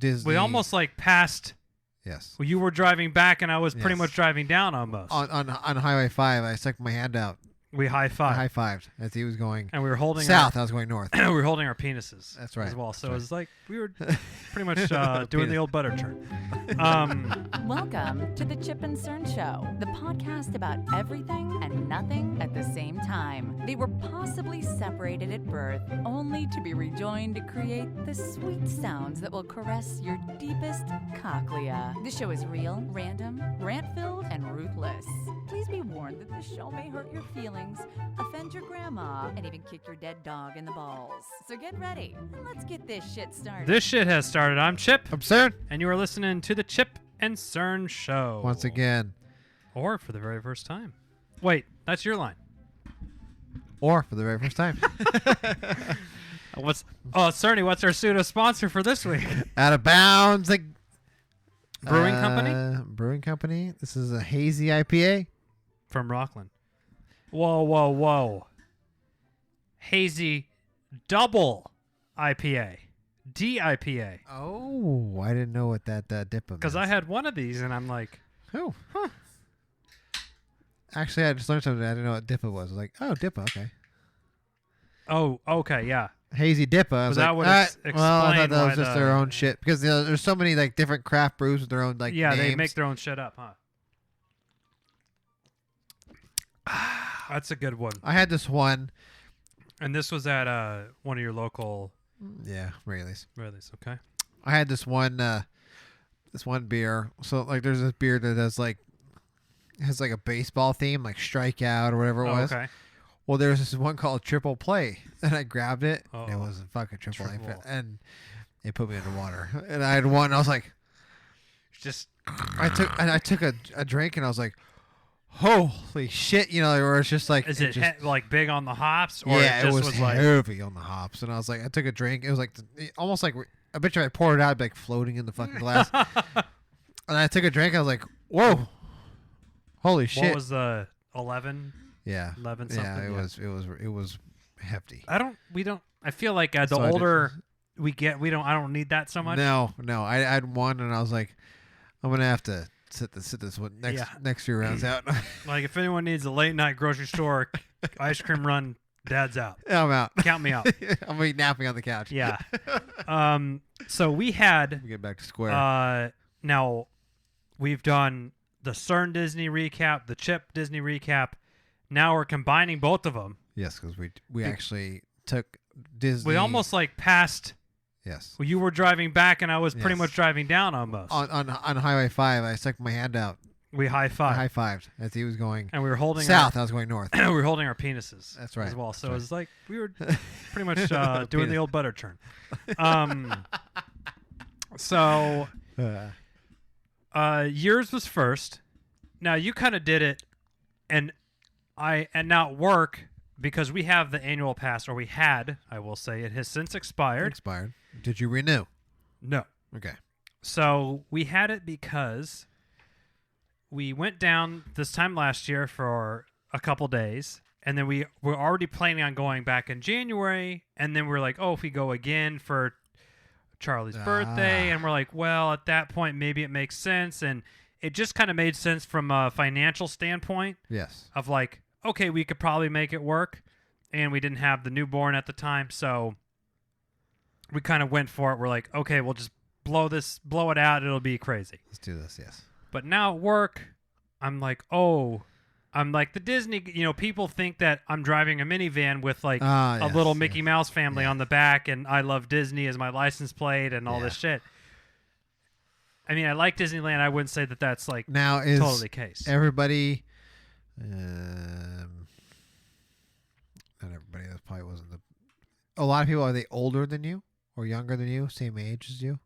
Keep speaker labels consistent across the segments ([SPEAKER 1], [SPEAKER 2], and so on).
[SPEAKER 1] Disney.
[SPEAKER 2] We almost like passed.
[SPEAKER 1] Yes.
[SPEAKER 2] Well, you were driving back, and I was pretty much driving down almost.
[SPEAKER 1] On Highway 5, I stuck my hand out.
[SPEAKER 2] We high-fived.
[SPEAKER 1] High-fived as he was going
[SPEAKER 2] and we were holding
[SPEAKER 1] south. I was going north.
[SPEAKER 2] we were holding our penises.
[SPEAKER 1] That's right.
[SPEAKER 2] As well. So
[SPEAKER 1] That's
[SPEAKER 2] it was like we were pretty much doing
[SPEAKER 1] Penis.
[SPEAKER 2] the old butter churn.
[SPEAKER 3] Welcome to the Chip and Cern Show, the podcast about everything and nothing at the same time. They were possibly separated at birth, only to be rejoined to create the sweet sounds that will caress your deepest cochlea. This show is real, random, rant-filled, and ruthless. Please be warned that this show may hurt your feelings, offend your grandma, and even kick your dead dog in the balls. So get ready, and let's get this shit started.
[SPEAKER 2] This shit has started. I'm Chip.
[SPEAKER 1] I'm Cern.
[SPEAKER 2] And you are listening to the Chip and Cern Show.
[SPEAKER 1] Once again.
[SPEAKER 2] Or for the very first time. Wait, that's your line.
[SPEAKER 1] Or for the very first time.
[SPEAKER 2] Cerny, what's our pseudo sponsor for this week?
[SPEAKER 1] Out of bounds.
[SPEAKER 2] Brewing company?
[SPEAKER 1] Brewing company. This is a hazy IPA.
[SPEAKER 2] From Rockland. Whoa. Hazy double IPA. DIPA.
[SPEAKER 1] Oh, I didn't know what that dip was.
[SPEAKER 2] Because I had one of these and I'm like,
[SPEAKER 1] oh, huh. Actually, I just learned something. I didn't know what DIPA was. I was like, oh, DIPA, okay.
[SPEAKER 2] oh, okay, yeah.
[SPEAKER 1] Hazy DIPA. I was
[SPEAKER 2] that
[SPEAKER 1] like,
[SPEAKER 2] would explain
[SPEAKER 1] well, I thought that
[SPEAKER 2] why
[SPEAKER 1] was just their own shit. Because there's so many like different craft brews with their own like
[SPEAKER 2] yeah,
[SPEAKER 1] names.
[SPEAKER 2] they make their own shit up, huh? That's a good one.
[SPEAKER 1] I had this one.
[SPEAKER 2] And this was at one of your local
[SPEAKER 1] Yeah, Rayleigh's.
[SPEAKER 2] Okay.
[SPEAKER 1] I had this one beer. So like there's this beer that has like a baseball theme, like Strikeout or whatever it was.
[SPEAKER 2] Okay.
[SPEAKER 1] Well, there's this one called Triple Play, and I grabbed it. And it
[SPEAKER 2] Oh.
[SPEAKER 1] was a fucking triple
[SPEAKER 2] Triple.
[SPEAKER 1] A, and it put me underwater. And I had one. And I was like,
[SPEAKER 2] Just
[SPEAKER 1] I took a drink, and I was like, holy shit, where it's just like,
[SPEAKER 2] is it
[SPEAKER 1] just,
[SPEAKER 2] like big on the hops, or
[SPEAKER 1] yeah,
[SPEAKER 2] it just was like
[SPEAKER 1] heavy on the hops. And I was like, I took a drink. It was like almost like I bet you I poured it out, it'd be like floating in the fucking glass. And I took a drink. I was like, whoa, holy shit.
[SPEAKER 2] What was the 11?
[SPEAKER 1] Yeah,
[SPEAKER 2] 11 something.
[SPEAKER 1] Yeah, it was hefty.
[SPEAKER 2] I feel like the
[SPEAKER 1] So I
[SPEAKER 2] older we get, I don't need that so much.
[SPEAKER 1] No, I had one, and I was like, I'm gonna have to sit this one next few rounds out.
[SPEAKER 2] Like if anyone needs a late night grocery store ice cream run, Dad's out.
[SPEAKER 1] I'm out.
[SPEAKER 2] Count me out.
[SPEAKER 1] I'm gonna be napping on the couch.
[SPEAKER 2] Yeah. So we had
[SPEAKER 1] We get back to square.
[SPEAKER 2] now we've done the Cern Disney recap, the Chip Disney recap. Now we're combining both of them.
[SPEAKER 1] Yes, because we actually took Disney.
[SPEAKER 2] We almost like passed.
[SPEAKER 1] Yes.
[SPEAKER 2] Well, you were driving back, and I was pretty
[SPEAKER 1] Yes.
[SPEAKER 2] much driving down almost.
[SPEAKER 1] On Highway 5, I stuck my hand out.
[SPEAKER 2] We high-fived.
[SPEAKER 1] High-fived as he was going
[SPEAKER 2] And we were holding
[SPEAKER 1] south. I was going north.
[SPEAKER 2] we were holding our penises.
[SPEAKER 1] That's right.
[SPEAKER 2] As well. So
[SPEAKER 1] That's
[SPEAKER 2] it was like we were pretty much doing
[SPEAKER 1] Penis.
[SPEAKER 2] the old butter churn. So yours was first. Now you kind of did it, and now at work, because we have the annual pass, or we had, I will say, it has since expired.
[SPEAKER 1] Expired. Did you renew?
[SPEAKER 2] No.
[SPEAKER 1] Okay.
[SPEAKER 2] So we had it because we went down this time last year for a couple days, and then we were already planning on going back in January, and then we're like, oh, if we go again for Charlie's birthday, and we're like, well, at that point, maybe it makes sense, and it just kind of made sense from a financial standpoint
[SPEAKER 1] Yes.
[SPEAKER 2] of like, okay, we could probably make it work, and we didn't have the newborn at the time, so we kind of went for it. We're like, okay, we'll just blow it out. It'll be crazy.
[SPEAKER 1] Let's do this. Yes.
[SPEAKER 2] But now at work, I'm like the Disney, people think that I'm driving a minivan with like a little Mickey Mouse family on the back, and I love Disney as my license plate and all this shit. I mean, I like Disneyland. I wouldn't say that that's like
[SPEAKER 1] Now is
[SPEAKER 2] totally the case.
[SPEAKER 1] Everybody, not everybody. That probably wasn't a lot of people. Are they older than you or younger than you? Same age as you?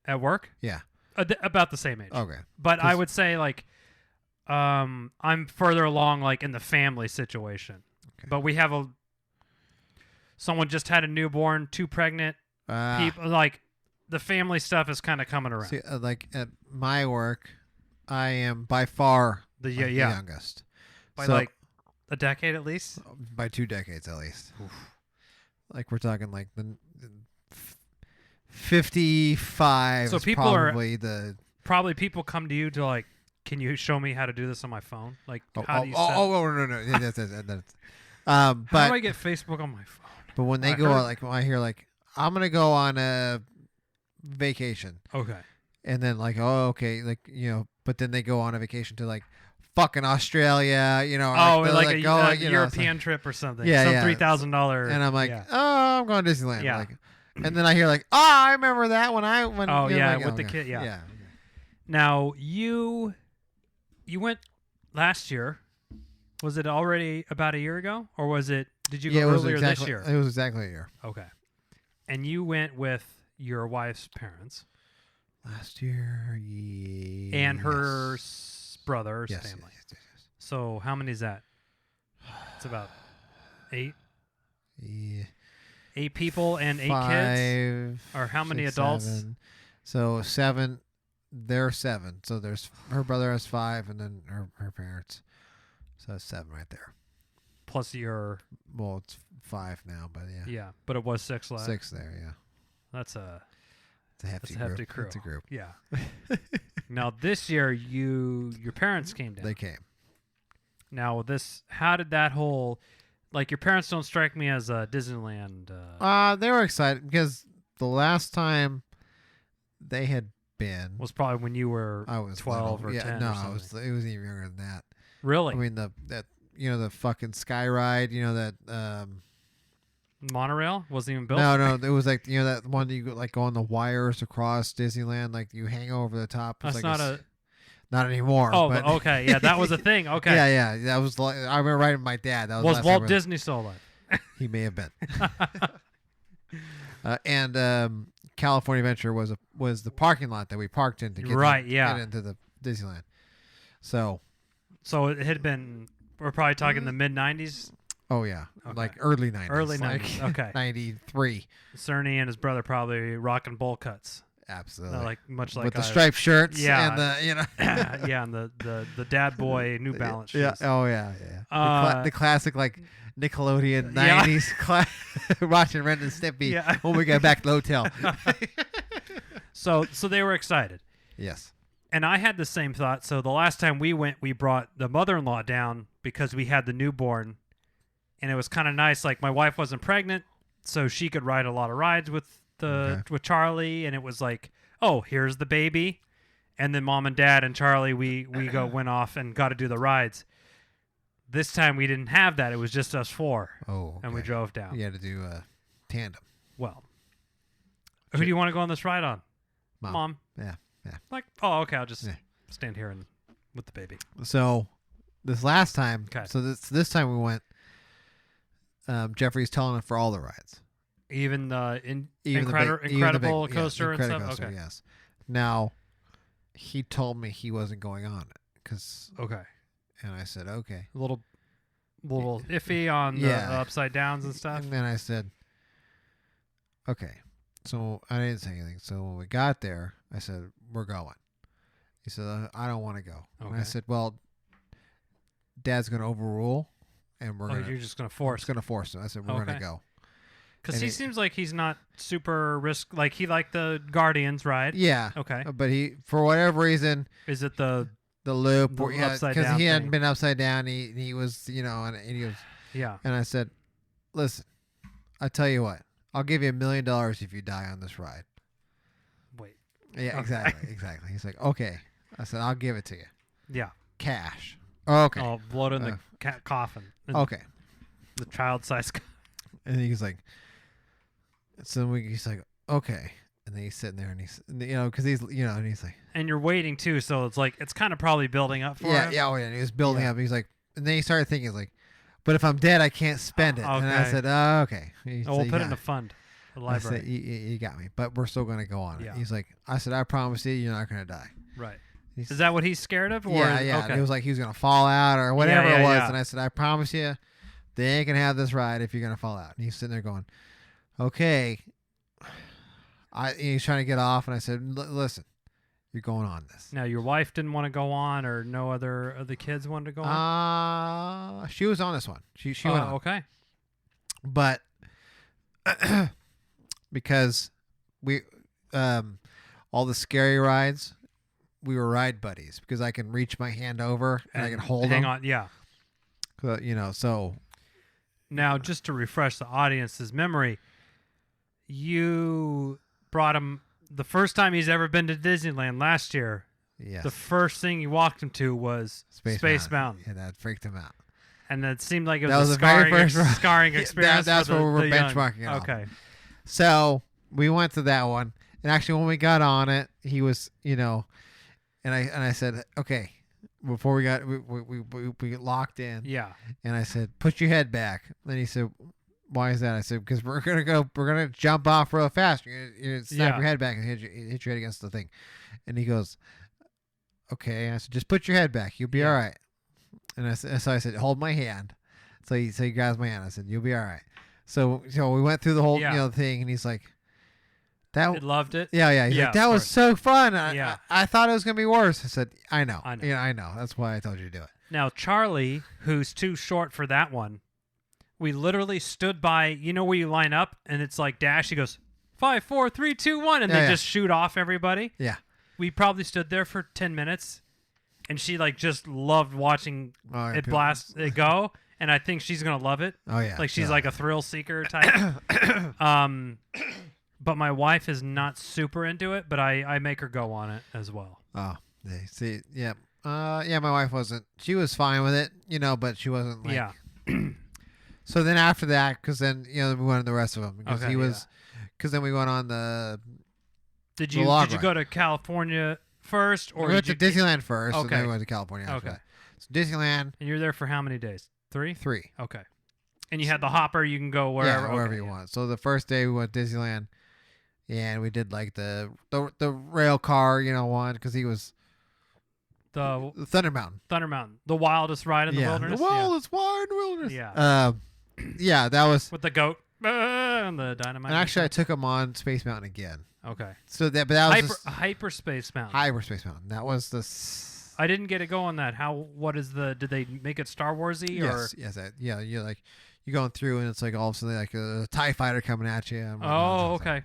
[SPEAKER 2] At work?
[SPEAKER 1] Yeah.
[SPEAKER 2] About the same age.
[SPEAKER 1] Okay.
[SPEAKER 2] But I would say like I'm further along like in the family situation. Okay. But we have someone just had a newborn, 2 pregnant people. Like the family stuff is kind of coming around.
[SPEAKER 1] See, like at my work, I am by far the youngest.
[SPEAKER 2] By like a decade at least?
[SPEAKER 1] By 2 decades at least. Oof. Like we're talking like the 55
[SPEAKER 2] So
[SPEAKER 1] is
[SPEAKER 2] people are-
[SPEAKER 1] probably the.
[SPEAKER 2] Probably people come to you to like, can you show me how to do this on my phone? Like,
[SPEAKER 1] Oh,
[SPEAKER 2] how
[SPEAKER 1] oh,
[SPEAKER 2] do you
[SPEAKER 1] oh,
[SPEAKER 2] set-
[SPEAKER 1] no. Yeah, that's.
[SPEAKER 2] How
[SPEAKER 1] But
[SPEAKER 2] do I get Facebook on my phone?
[SPEAKER 1] but when they
[SPEAKER 2] I
[SPEAKER 1] go
[SPEAKER 2] heard-
[SPEAKER 1] out, like when I hear like I'm gonna go on a vacation,
[SPEAKER 2] Okay.
[SPEAKER 1] and then like okay, like but then they go on a vacation to like fucking Australia, or
[SPEAKER 2] Oh,
[SPEAKER 1] they're,
[SPEAKER 2] like a
[SPEAKER 1] go, it's like-
[SPEAKER 2] European trip or something.
[SPEAKER 1] Yeah,
[SPEAKER 2] Some
[SPEAKER 1] yeah.
[SPEAKER 2] $3,000.
[SPEAKER 1] and I'm like,
[SPEAKER 2] yeah.
[SPEAKER 1] oh, I'm going to Disneyland.
[SPEAKER 2] Yeah.
[SPEAKER 1] Like, and then I hear like, oh, I remember that when
[SPEAKER 2] Oh, yeah,
[SPEAKER 1] like,
[SPEAKER 2] with the
[SPEAKER 1] okay.
[SPEAKER 2] kid, yeah.
[SPEAKER 1] yeah.
[SPEAKER 2] Now you went last year. Was it already about a year ago, or was it? Did you go
[SPEAKER 1] Yeah, it was
[SPEAKER 2] earlier
[SPEAKER 1] exactly.
[SPEAKER 2] this year?
[SPEAKER 1] It was exactly a year.
[SPEAKER 2] Okay. And you went with your wife's parents
[SPEAKER 1] Last year, yeah.
[SPEAKER 2] and her brother's
[SPEAKER 1] yes,
[SPEAKER 2] family.
[SPEAKER 1] yes.
[SPEAKER 2] So how many is that? It's about 8.
[SPEAKER 1] Yeah.
[SPEAKER 2] 8 people and 8 kids.
[SPEAKER 1] 5.
[SPEAKER 2] Or how many
[SPEAKER 1] 6,
[SPEAKER 2] adults?
[SPEAKER 1] 7. So 7. They're 7. So there's her brother has 5, and then her parents. So that's 7 right there.
[SPEAKER 2] Plus your
[SPEAKER 1] Well, it's 5 now, but yeah.
[SPEAKER 2] yeah, but it was 6 last.
[SPEAKER 1] 6 there, yeah.
[SPEAKER 2] That's a
[SPEAKER 1] It's a hefty,
[SPEAKER 2] That's a hefty
[SPEAKER 1] group.
[SPEAKER 2] crew.
[SPEAKER 1] It's a group.
[SPEAKER 2] yeah. Now this year your parents came down.
[SPEAKER 1] They came.
[SPEAKER 2] Now how did that whole like your parents don't strike me as a Disneyland
[SPEAKER 1] They were excited because the last time they had been
[SPEAKER 2] was probably when you were
[SPEAKER 1] I was
[SPEAKER 2] 12
[SPEAKER 1] little.
[SPEAKER 2] or 10
[SPEAKER 1] No,
[SPEAKER 2] or
[SPEAKER 1] it
[SPEAKER 2] something.
[SPEAKER 1] was even younger than that.
[SPEAKER 2] Really?
[SPEAKER 1] I mean the fucking sky ride, that
[SPEAKER 2] Monorail wasn't even built?
[SPEAKER 1] no, it was like that one that you like go on the wires across Disneyland, like you hang over the top. It's
[SPEAKER 2] That's
[SPEAKER 1] like
[SPEAKER 2] not
[SPEAKER 1] not anymore.
[SPEAKER 2] Oh,
[SPEAKER 1] but
[SPEAKER 2] okay. Yeah, that was a thing. Okay.
[SPEAKER 1] yeah, that was like I remember writing with my dad. That was,
[SPEAKER 2] Was
[SPEAKER 1] the last
[SPEAKER 2] Walt
[SPEAKER 1] time
[SPEAKER 2] Disney still alive?
[SPEAKER 1] He may have been. And California Adventure was the parking lot that we parked in to get
[SPEAKER 2] Right, yeah.
[SPEAKER 1] get into the Disneyland. So
[SPEAKER 2] So it had been we're probably talking the mid 90s.
[SPEAKER 1] yeah,
[SPEAKER 2] Okay.
[SPEAKER 1] like early 90s.
[SPEAKER 2] Early
[SPEAKER 1] like
[SPEAKER 2] 90s, okay.
[SPEAKER 1] 93.
[SPEAKER 2] Cerny and his brother probably rocking bowl cuts.
[SPEAKER 1] Absolutely.
[SPEAKER 2] Like much like
[SPEAKER 1] with the
[SPEAKER 2] I-
[SPEAKER 1] striped shirts
[SPEAKER 2] Yeah.
[SPEAKER 1] and the
[SPEAKER 2] yeah, and the dad boy New Balance shoes.
[SPEAKER 1] Yeah. Oh yeah. The classic like Nickelodeon
[SPEAKER 2] Yeah.
[SPEAKER 1] 90s watching Ren and Stimpy
[SPEAKER 2] Yeah.
[SPEAKER 1] when we got back to the hotel.
[SPEAKER 2] So they were excited.
[SPEAKER 1] Yes.
[SPEAKER 2] And I had the same thought. So the last time we went, we brought the mother-in-law down because we had the newborn, and it was kind of nice. Like my wife wasn't pregnant, so she could ride a lot of rides with with Charlie, and it was like, oh, here's the baby, and then mom and dad and Charlie, we went off and got to do the rides. This time we didn't have that; it was just us 4,
[SPEAKER 1] Oh.
[SPEAKER 2] and we
[SPEAKER 1] okay.
[SPEAKER 2] drove down.
[SPEAKER 1] You had to do a tandem.
[SPEAKER 2] Well, who do you want to go on this ride on? Mom.
[SPEAKER 1] Yeah.
[SPEAKER 2] Like, oh, okay, I'll just
[SPEAKER 1] Yeah.
[SPEAKER 2] stand here and with the baby.
[SPEAKER 1] So this last time,
[SPEAKER 2] Okay.
[SPEAKER 1] so this time we went. Jeffrey's telling it for all the rides,
[SPEAKER 2] Even the
[SPEAKER 1] even the
[SPEAKER 2] incredible
[SPEAKER 1] big,
[SPEAKER 2] coaster and stuff.
[SPEAKER 1] Coaster,
[SPEAKER 2] Okay.
[SPEAKER 1] yes. Now, he told me he wasn't going on it
[SPEAKER 2] Okay.
[SPEAKER 1] and I said okay.
[SPEAKER 2] A little iffy on the
[SPEAKER 1] Yeah.
[SPEAKER 2] upside downs and stuff.
[SPEAKER 1] And then I said, okay. So I didn't say anything. So when we got there, I said, we're going. He said, I don't want to go. And I
[SPEAKER 2] Okay.
[SPEAKER 1] said, well, Dad's going to overrule, and we're
[SPEAKER 2] Oh,
[SPEAKER 1] going to.
[SPEAKER 2] you're just gonna
[SPEAKER 1] It's
[SPEAKER 2] force
[SPEAKER 1] going to force him. I said, we're going
[SPEAKER 2] Okay.
[SPEAKER 1] to go.
[SPEAKER 2] because
[SPEAKER 1] and
[SPEAKER 2] he
[SPEAKER 1] it-
[SPEAKER 2] seems like he's not super risk. Like he liked the Guardians ride.
[SPEAKER 1] Yeah.
[SPEAKER 2] Okay.
[SPEAKER 1] But he, for whatever reason,
[SPEAKER 2] Is it the
[SPEAKER 1] the loop,
[SPEAKER 2] The
[SPEAKER 1] because
[SPEAKER 2] upside down
[SPEAKER 1] he
[SPEAKER 2] thing.
[SPEAKER 1] hadn't been upside down. He was, and he was,
[SPEAKER 2] yeah?
[SPEAKER 1] and I said, listen, I tell you what, I'll give you $1 million if you die on this ride.
[SPEAKER 2] Wait.
[SPEAKER 1] Yeah,
[SPEAKER 2] Okay.
[SPEAKER 1] exactly. He's like, okay. I said, I'll give it to you.
[SPEAKER 2] Yeah.
[SPEAKER 1] Cash. Okay.
[SPEAKER 2] I'll blow it in the coffin. In
[SPEAKER 1] Okay.
[SPEAKER 2] The child size.
[SPEAKER 1] And he's like, he's like, okay. And then he's sitting there and he's, because he's, and he's like,
[SPEAKER 2] And you're waiting too, so it's like it's kind of probably building up for him.
[SPEAKER 1] yeah. And he was building
[SPEAKER 2] Yeah.
[SPEAKER 1] up. He's like, and then he started thinking, like, but if I'm dead, I can't spend it. And I
[SPEAKER 2] Okay.
[SPEAKER 1] said, oh, okay. He
[SPEAKER 2] Oh,
[SPEAKER 1] said,
[SPEAKER 2] we'll
[SPEAKER 1] "You
[SPEAKER 2] put it
[SPEAKER 1] got
[SPEAKER 2] in a fund, the
[SPEAKER 1] I said,
[SPEAKER 2] library.
[SPEAKER 1] you got me, but we're still going to go on it.
[SPEAKER 2] Yeah.
[SPEAKER 1] He's like, I said, I promise you, you're not going to die.
[SPEAKER 2] Right.
[SPEAKER 1] He's,
[SPEAKER 2] Is that what he's scared of? Or
[SPEAKER 1] yeah.
[SPEAKER 2] Okay.
[SPEAKER 1] It was like he was going to fall out or whatever
[SPEAKER 2] yeah,
[SPEAKER 1] it was.
[SPEAKER 2] yeah.
[SPEAKER 1] And I said, I promise you, they ain't going to have this ride if you're going to fall out. And he's sitting there going, okay. He's trying to get off. And I said, listen, you're going on this.
[SPEAKER 2] Now, your wife didn't want to go on, or no other of the kids wanted to go on?
[SPEAKER 1] She was on this one. She went on.
[SPEAKER 2] Okay.
[SPEAKER 1] But because all the scary rides, we were ride buddies because I can reach my hand over and I can hold
[SPEAKER 2] hang
[SPEAKER 1] them.
[SPEAKER 2] on. Yeah.
[SPEAKER 1] So
[SPEAKER 2] Now, just to refresh the audience's memory, you brought him the first time he's ever been to Disneyland last year.
[SPEAKER 1] yes,
[SPEAKER 2] The first thing you walked him to was Space Mountain.
[SPEAKER 1] and that freaked him out.
[SPEAKER 2] And it seemed like it
[SPEAKER 1] That
[SPEAKER 2] was,
[SPEAKER 1] was
[SPEAKER 2] a
[SPEAKER 1] the very
[SPEAKER 2] scarring,
[SPEAKER 1] first ride.
[SPEAKER 2] scarring
[SPEAKER 1] Yeah,
[SPEAKER 2] experience.
[SPEAKER 1] that's
[SPEAKER 2] for
[SPEAKER 1] what we were
[SPEAKER 2] the young.
[SPEAKER 1] benchmarking it off.
[SPEAKER 2] Okay.
[SPEAKER 1] So we went to that one, and actually, when we got on it, he was, and I said, okay, before we locked in,
[SPEAKER 2] Yeah.
[SPEAKER 1] and I said, put your head back. Then he said, why is that? I said, because we're gonna jump off real fast. You're gonna snap
[SPEAKER 2] Yeah.
[SPEAKER 1] your head back and hit your head against the thing. And he goes, okay. And I said, just put your head back. You'll be
[SPEAKER 2] Yeah.
[SPEAKER 1] all right. And I said, hold my hand. So he grabs my hand. I said, you'll be all right. So we went through the whole
[SPEAKER 2] Yeah.
[SPEAKER 1] thing, and he's like,
[SPEAKER 2] It loved it.
[SPEAKER 1] yeah. He's
[SPEAKER 2] Yeah,
[SPEAKER 1] like, that
[SPEAKER 2] of
[SPEAKER 1] was
[SPEAKER 2] course.
[SPEAKER 1] so fun.
[SPEAKER 2] Yeah.
[SPEAKER 1] I thought it was gonna be worse. I said, I know.
[SPEAKER 2] I know.
[SPEAKER 1] Yeah, I know. That's why I told you to do it.
[SPEAKER 2] Now, Charlie, who's too short for that one, we literally stood by, where you line up and it's like dash. He goes, 5, 4, 3, 2, 1. And they
[SPEAKER 1] Yeah.
[SPEAKER 2] just shoot off everybody.
[SPEAKER 1] Yeah.
[SPEAKER 2] We probably stood there for 10 minutes. And she just loved watching
[SPEAKER 1] Oh, yeah,
[SPEAKER 2] it
[SPEAKER 1] people-
[SPEAKER 2] it go. And I think she's going to love it.
[SPEAKER 1] Oh yeah.
[SPEAKER 2] Like she's
[SPEAKER 1] Yeah.
[SPEAKER 2] like a thrill seeker type. But my wife is not super into it, but I make her go on it as well.
[SPEAKER 1] Oh, see, yeah. My wife wasn't. She was fine with it, but she wasn't like.
[SPEAKER 2] Yeah.
[SPEAKER 1] So then after that, because then we went on the rest of them because
[SPEAKER 2] Okay,
[SPEAKER 1] he was, because then we went on the.
[SPEAKER 2] Did
[SPEAKER 1] The
[SPEAKER 2] you
[SPEAKER 1] log
[SPEAKER 2] go
[SPEAKER 1] ride.
[SPEAKER 2] to California first, or
[SPEAKER 1] we went to
[SPEAKER 2] did you,
[SPEAKER 1] Disneyland first, and then
[SPEAKER 2] Okay.
[SPEAKER 1] we went to California after
[SPEAKER 2] Okay.
[SPEAKER 1] that. So Disneyland
[SPEAKER 2] and you're there for how many days? 3?
[SPEAKER 1] 3.
[SPEAKER 2] Okay. And you had the hopper. You can go wherever.
[SPEAKER 1] wherever
[SPEAKER 2] okay,
[SPEAKER 1] you
[SPEAKER 2] yeah.
[SPEAKER 1] want. So the first day we went to Disneyland, and we did like the rail car, one because he was
[SPEAKER 2] The
[SPEAKER 1] Thunder Mountain.
[SPEAKER 2] Thunder Mountain, the wildest ride in the wilderness.
[SPEAKER 1] The wildest wide wilderness.
[SPEAKER 2] Yeah.
[SPEAKER 1] Yeah, that was.
[SPEAKER 2] With the goat and the dynamite.
[SPEAKER 1] And actually, I took him on Space Mountain again.
[SPEAKER 2] okay.
[SPEAKER 1] So that was just
[SPEAKER 2] Hyperspace Mountain.
[SPEAKER 1] Hyperspace Mountain. That was the.
[SPEAKER 2] I didn't get to go on that. What is the? Did they make it Star Warsy or?
[SPEAKER 1] Yes. Yeah. You're like you're going through, and it's like all of a sudden like a TIE fighter coming at you. And
[SPEAKER 2] Oh,
[SPEAKER 1] whatnot.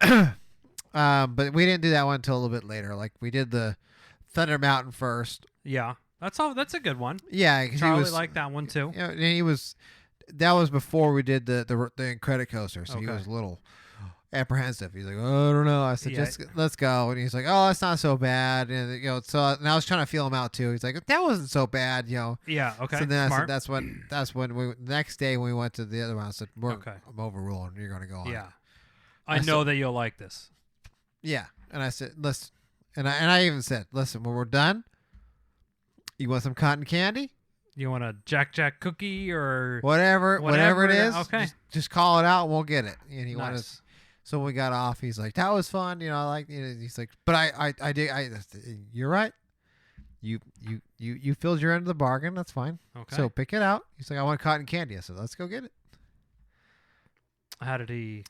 [SPEAKER 2] okay.
[SPEAKER 1] But we didn't do that one until a little bit later. Like we did the Thunder Mountain first.
[SPEAKER 2] Yeah, that's all. That's a good one.
[SPEAKER 1] Yeah, 'cause
[SPEAKER 2] Charlie
[SPEAKER 1] he was
[SPEAKER 2] liked that one too.
[SPEAKER 1] and he was. That was before we did the credit coaster, so he
[SPEAKER 2] Okay.
[SPEAKER 1] was a little apprehensive. He's like, oh, I don't know. I said,
[SPEAKER 2] Yeah.
[SPEAKER 1] just let's go. And he's like, oh, that's not so bad. And so and I was trying to feel him out too. He's like, that wasn't so bad.
[SPEAKER 2] Yeah. Okay.
[SPEAKER 1] So then
[SPEAKER 2] Smart.
[SPEAKER 1] I said, that's when we next day when we went to the other one. I said,
[SPEAKER 2] Okay.
[SPEAKER 1] I'm overruling. You're going to go on.
[SPEAKER 2] Yeah.
[SPEAKER 1] it."
[SPEAKER 2] I know that you'll like this.
[SPEAKER 1] Yeah. And I said, listen, and I even said, listen, when we're done, you want some cotton candy?
[SPEAKER 2] You want a Jack cookie or
[SPEAKER 1] Whatever it is.
[SPEAKER 2] okay.
[SPEAKER 1] Just call it out and we'll get it. And he wanted.
[SPEAKER 2] Nice.
[SPEAKER 1] So when we got off, he's like, that was fun. I like. He's like, but I did. You're right. You filled your end of the bargain. That's fine.
[SPEAKER 2] Okay.
[SPEAKER 1] So pick it out. He's like, I want cotton candy. I said, let's go get it.
[SPEAKER 2] How did he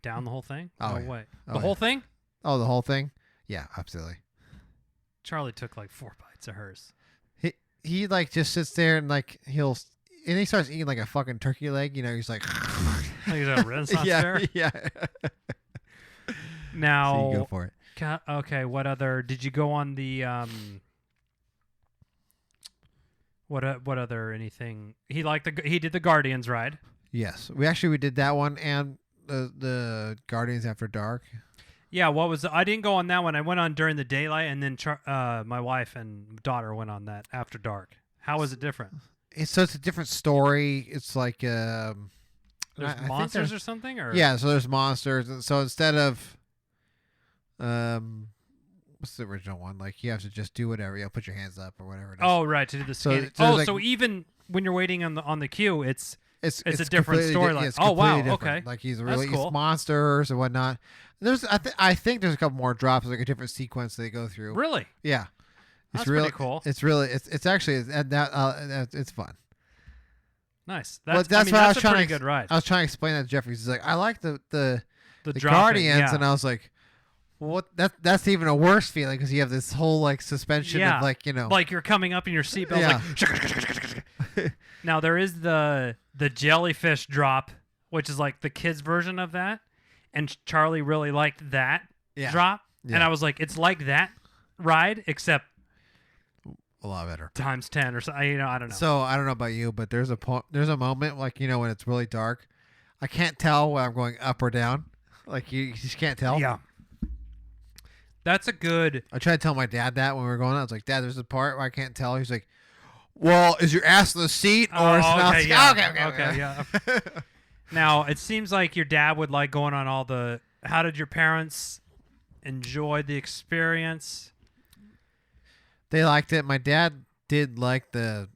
[SPEAKER 2] down the whole thing?
[SPEAKER 1] Oh,
[SPEAKER 2] No
[SPEAKER 1] yeah.
[SPEAKER 2] way.
[SPEAKER 1] Oh,
[SPEAKER 2] The
[SPEAKER 1] yeah.
[SPEAKER 2] whole thing?
[SPEAKER 1] Oh, the whole thing? Yeah, absolutely.
[SPEAKER 2] Charlie took like 4 bites of hers.
[SPEAKER 1] He like just sits there and like he starts eating like a fucking turkey leg. He's like,
[SPEAKER 2] Like he's a Renaissance
[SPEAKER 1] yeah,
[SPEAKER 2] fair.
[SPEAKER 1] yeah.
[SPEAKER 2] Now,
[SPEAKER 1] So you go for it.
[SPEAKER 2] Okay, what other? Did you go on the What other anything? He did the Guardians ride.
[SPEAKER 1] Yes, we did that one and the Guardians After Dark.
[SPEAKER 2] Yeah, what was I didn't go on that one. I went on during the daylight, and then my wife and daughter went on that after dark. How was it different?
[SPEAKER 1] It's a different story. It's like
[SPEAKER 2] There's
[SPEAKER 1] I think
[SPEAKER 2] monsters or something, or
[SPEAKER 1] yeah. So there's monsters. And so instead of what's the original one? Like you have to just do whatever. Put your hands up or whatever. It is.
[SPEAKER 2] Oh, right, to do the
[SPEAKER 1] So
[SPEAKER 2] scanning.
[SPEAKER 1] there's like-
[SPEAKER 2] So even when you're waiting on the queue, it's
[SPEAKER 1] it's
[SPEAKER 2] a different
[SPEAKER 1] completely
[SPEAKER 2] storyline.
[SPEAKER 1] it's
[SPEAKER 2] Oh, wow,
[SPEAKER 1] completely different.
[SPEAKER 2] okay.
[SPEAKER 1] Like he's
[SPEAKER 2] That's
[SPEAKER 1] released
[SPEAKER 2] cool.
[SPEAKER 1] monsters and whatnot. I think there's a couple more drops, like a different sequence they go through.
[SPEAKER 2] really
[SPEAKER 1] Yeah,
[SPEAKER 2] That's
[SPEAKER 1] really
[SPEAKER 2] pretty cool.
[SPEAKER 1] It's actually it's fun.
[SPEAKER 2] nice.
[SPEAKER 1] Well,
[SPEAKER 2] That's
[SPEAKER 1] what I was
[SPEAKER 2] a
[SPEAKER 1] trying
[SPEAKER 2] pretty
[SPEAKER 1] to
[SPEAKER 2] good ride.
[SPEAKER 1] I was trying to explain that to Jeffrey. He's like, I like the
[SPEAKER 2] dropping,
[SPEAKER 1] Guardians,
[SPEAKER 2] yeah.
[SPEAKER 1] and I was like, well, that's even a worse feeling because you have this whole like suspension
[SPEAKER 2] Yeah.
[SPEAKER 1] of like
[SPEAKER 2] like you're coming up in your seatbelt.
[SPEAKER 1] Yeah.
[SPEAKER 2] Like now there is the jellyfish drop, which is like the kids version of that. and Charlie really liked that drop.
[SPEAKER 1] Yeah.
[SPEAKER 2] And I was like, it's like that ride, except
[SPEAKER 1] a lot better.
[SPEAKER 2] times 10 or something. I don't know.
[SPEAKER 1] So I don't know about you, but there's a moment like when it's really dark, I can't tell when I'm going up or down. Like you just can't tell.
[SPEAKER 2] Yeah. That's a good.
[SPEAKER 1] I tried to tell my dad that when we were going. I was like, Dad, there's a part where I can't tell. He's like, well, is your ass in the seat or is it not?
[SPEAKER 2] Okay, yeah. Now it seems like your dad would like going on all the. How did your parents enjoy the experience?
[SPEAKER 1] They liked it. My dad did like the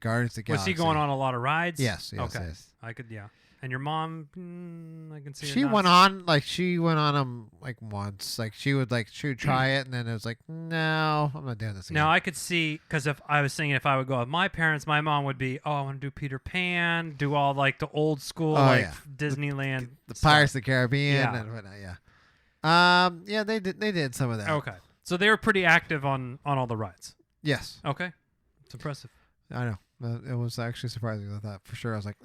[SPEAKER 1] Guardians of the Galaxy.
[SPEAKER 2] Was he going on a lot of rides?
[SPEAKER 1] Yes.
[SPEAKER 2] Okay.
[SPEAKER 1] Yes.
[SPEAKER 2] I could, yeah. And your mom, I can see.
[SPEAKER 1] She went on them like once. Like she would try it, and then it was like, no, I'm not doing this again.
[SPEAKER 2] Now I could see, because if I was thinking if I would go with my parents, my mom would be, I want to do Peter Pan, do all like the old school Disneyland,
[SPEAKER 1] the Pirates of the Caribbean,
[SPEAKER 2] Yeah.
[SPEAKER 1] and whatnot. Yeah. Yeah, they did some of that.
[SPEAKER 2] Okay, so they were pretty active on all the rides.
[SPEAKER 1] Yes,
[SPEAKER 2] Okay, it's impressive.
[SPEAKER 1] I know. It was actually surprising. I thought for sure. I was like,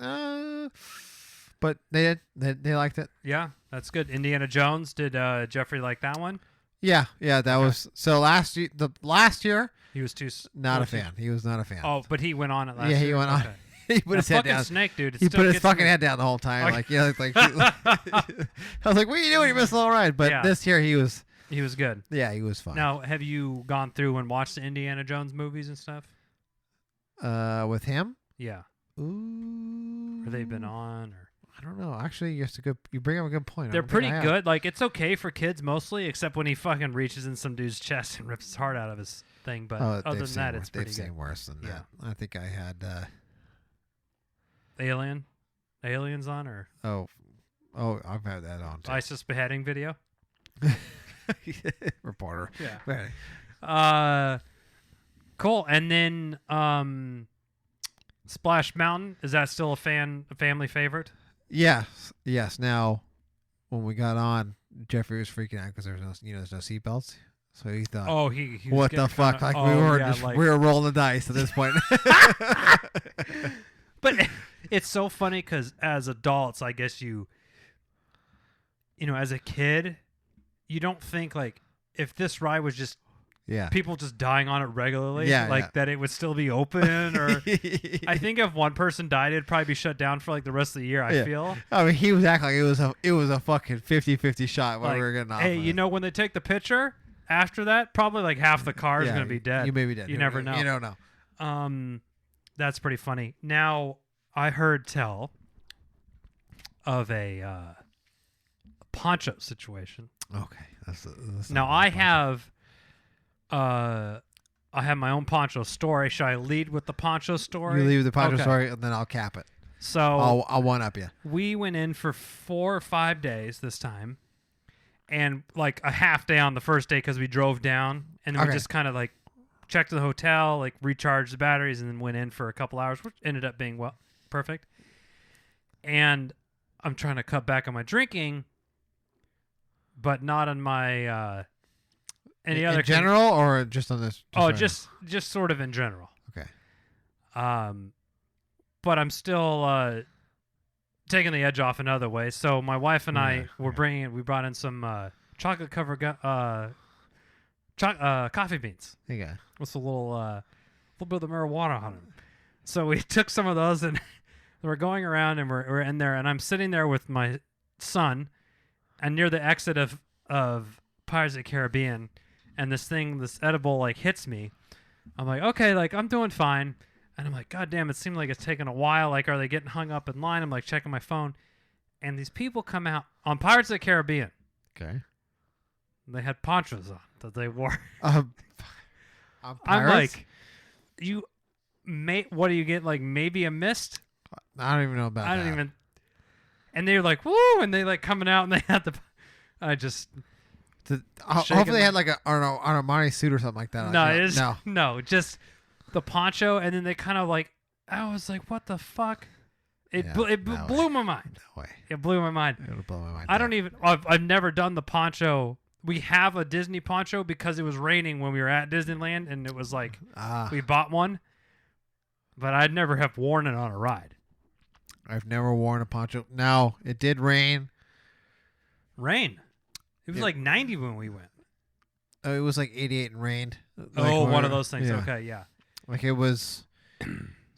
[SPEAKER 1] but they did. They liked it.
[SPEAKER 2] Yeah, that's good. Indiana Jones, did Jeffrey like that one?
[SPEAKER 1] Yeah. That was so last year. The last year,
[SPEAKER 2] He was too
[SPEAKER 1] not a fan. He was not a fan.
[SPEAKER 2] Oh, but he went on it last year.
[SPEAKER 1] Yeah, he went on.
[SPEAKER 2] Okay.
[SPEAKER 1] He put his head
[SPEAKER 2] fucking
[SPEAKER 1] down.
[SPEAKER 2] snake, dude.
[SPEAKER 1] He put his fucking head down the whole time.
[SPEAKER 2] Okay.
[SPEAKER 1] I was like, what are you doing? You missed a little ride. But
[SPEAKER 2] Yeah.
[SPEAKER 1] this year he was.
[SPEAKER 2] He was good.
[SPEAKER 1] Yeah, he was fine.
[SPEAKER 2] Now, have you gone through and watched the Indiana Jones movies and stuff?
[SPEAKER 1] With him.
[SPEAKER 2] Yeah.
[SPEAKER 1] Ooh.
[SPEAKER 2] Or they've been on, or
[SPEAKER 1] I don't know. Actually, you bring up a good point. I
[SPEAKER 2] they're
[SPEAKER 1] don't think
[SPEAKER 2] pretty
[SPEAKER 1] I have.
[SPEAKER 2] good. Like, it's okay for kids mostly, except when he fucking reaches in some dude's chest and rips his heart out of his thing. But other than that, it's pretty
[SPEAKER 1] they've
[SPEAKER 2] good.
[SPEAKER 1] seen worse than
[SPEAKER 2] Yeah.
[SPEAKER 1] that. I think I had.
[SPEAKER 2] Aliens on, or
[SPEAKER 1] Oh, I've had that on too.
[SPEAKER 2] ISIS beheading video.
[SPEAKER 1] Reporter.
[SPEAKER 2] Yeah.
[SPEAKER 1] Right.
[SPEAKER 2] Cool. And then Splash Mountain, is that still a family favorite?
[SPEAKER 1] Yes. Now, when we got on, Jeffrey was freaking out because there's no seatbelts. So he thought,
[SPEAKER 2] Oh, he was
[SPEAKER 1] what the
[SPEAKER 2] getting
[SPEAKER 1] fuck?
[SPEAKER 2] kinda-
[SPEAKER 1] We were rolling the dice at this point.
[SPEAKER 2] But it's so funny because as adults, I guess as a kid, you don't think like if this ride was just
[SPEAKER 1] Yeah.
[SPEAKER 2] people just dying on it regularly,
[SPEAKER 1] Yeah.
[SPEAKER 2] that it would still be open. Or I think if one person died, it'd probably be shut down for like the rest of the year. I feel.
[SPEAKER 1] I mean, he was acting like it was a fucking 50-50 shot when
[SPEAKER 2] Like,
[SPEAKER 1] we were getting off.
[SPEAKER 2] hey,
[SPEAKER 1] of it.
[SPEAKER 2] when they take the picture after that, probably like half the car is
[SPEAKER 1] Yeah,
[SPEAKER 2] gonna be dead.
[SPEAKER 1] You may be dead.
[SPEAKER 2] You never know.
[SPEAKER 1] You don't know.
[SPEAKER 2] That's pretty funny. Now, I heard tell of a poncho situation.
[SPEAKER 1] Okay. That's
[SPEAKER 2] Now, I have my own poncho story. Should I lead with the poncho story?
[SPEAKER 1] You leave the poncho
[SPEAKER 2] Okay.
[SPEAKER 1] story, and then I'll cap it.
[SPEAKER 2] So
[SPEAKER 1] I'll one up you.
[SPEAKER 2] we went in for 4 or 5 days this time, and like a half day on the first day because we drove down, and then we
[SPEAKER 1] Okay.
[SPEAKER 2] just kind of like checked the hotel, like recharged the batteries, and then went in for a couple hours, which ended up being perfect. And I'm trying to cut back on my drinking, but not on my any other
[SPEAKER 1] in general or just on this?
[SPEAKER 2] just sort of in general.
[SPEAKER 1] Okay.
[SPEAKER 2] But I'm still taking the edge off in other ways. So my wife and I we brought in some chocolate covered coffee beans.
[SPEAKER 1] There you go.
[SPEAKER 2] With a little bit of the marijuana on them. So we took some of those and we're going around and we're in there, and I'm sitting there with my son, and near the exit of Pirates of the Caribbean, and this edible like hits me. I'm like, okay, like I'm doing fine, and I'm like, God damn, it seemed like it's taking a while. Like, are they getting hung up in line? I'm like checking my phone, and these people come out on Pirates of the Caribbean.
[SPEAKER 1] Okay.
[SPEAKER 2] They had ponchos on that they wore.
[SPEAKER 1] I'm
[SPEAKER 2] like, what do you get? Like maybe a mist?
[SPEAKER 1] I don't even know about that.
[SPEAKER 2] I don't even. And they were like, woo, and they like coming out, and they had the. I just.
[SPEAKER 1] Hopefully they had like an Armani suit or something like that.
[SPEAKER 2] No, just the poncho, and then they kind of like. I was like, what the fuck? It blew my mind.
[SPEAKER 1] No way.
[SPEAKER 2] It blew my mind.
[SPEAKER 1] It'll blow my mind.
[SPEAKER 2] I don't even. I've never done the poncho. We have a Disney poncho because it was raining when we were at Disneyland, and it was like we bought one, but I'd never have worn it on a ride.
[SPEAKER 1] I've never worn a poncho. Now, it did rain
[SPEAKER 2] Rain. It was
[SPEAKER 1] Yeah.
[SPEAKER 2] like 90 when we went.
[SPEAKER 1] It was like 88 and rained.
[SPEAKER 2] One of those things.
[SPEAKER 1] Yeah.
[SPEAKER 2] Okay, yeah.
[SPEAKER 1] Like it was.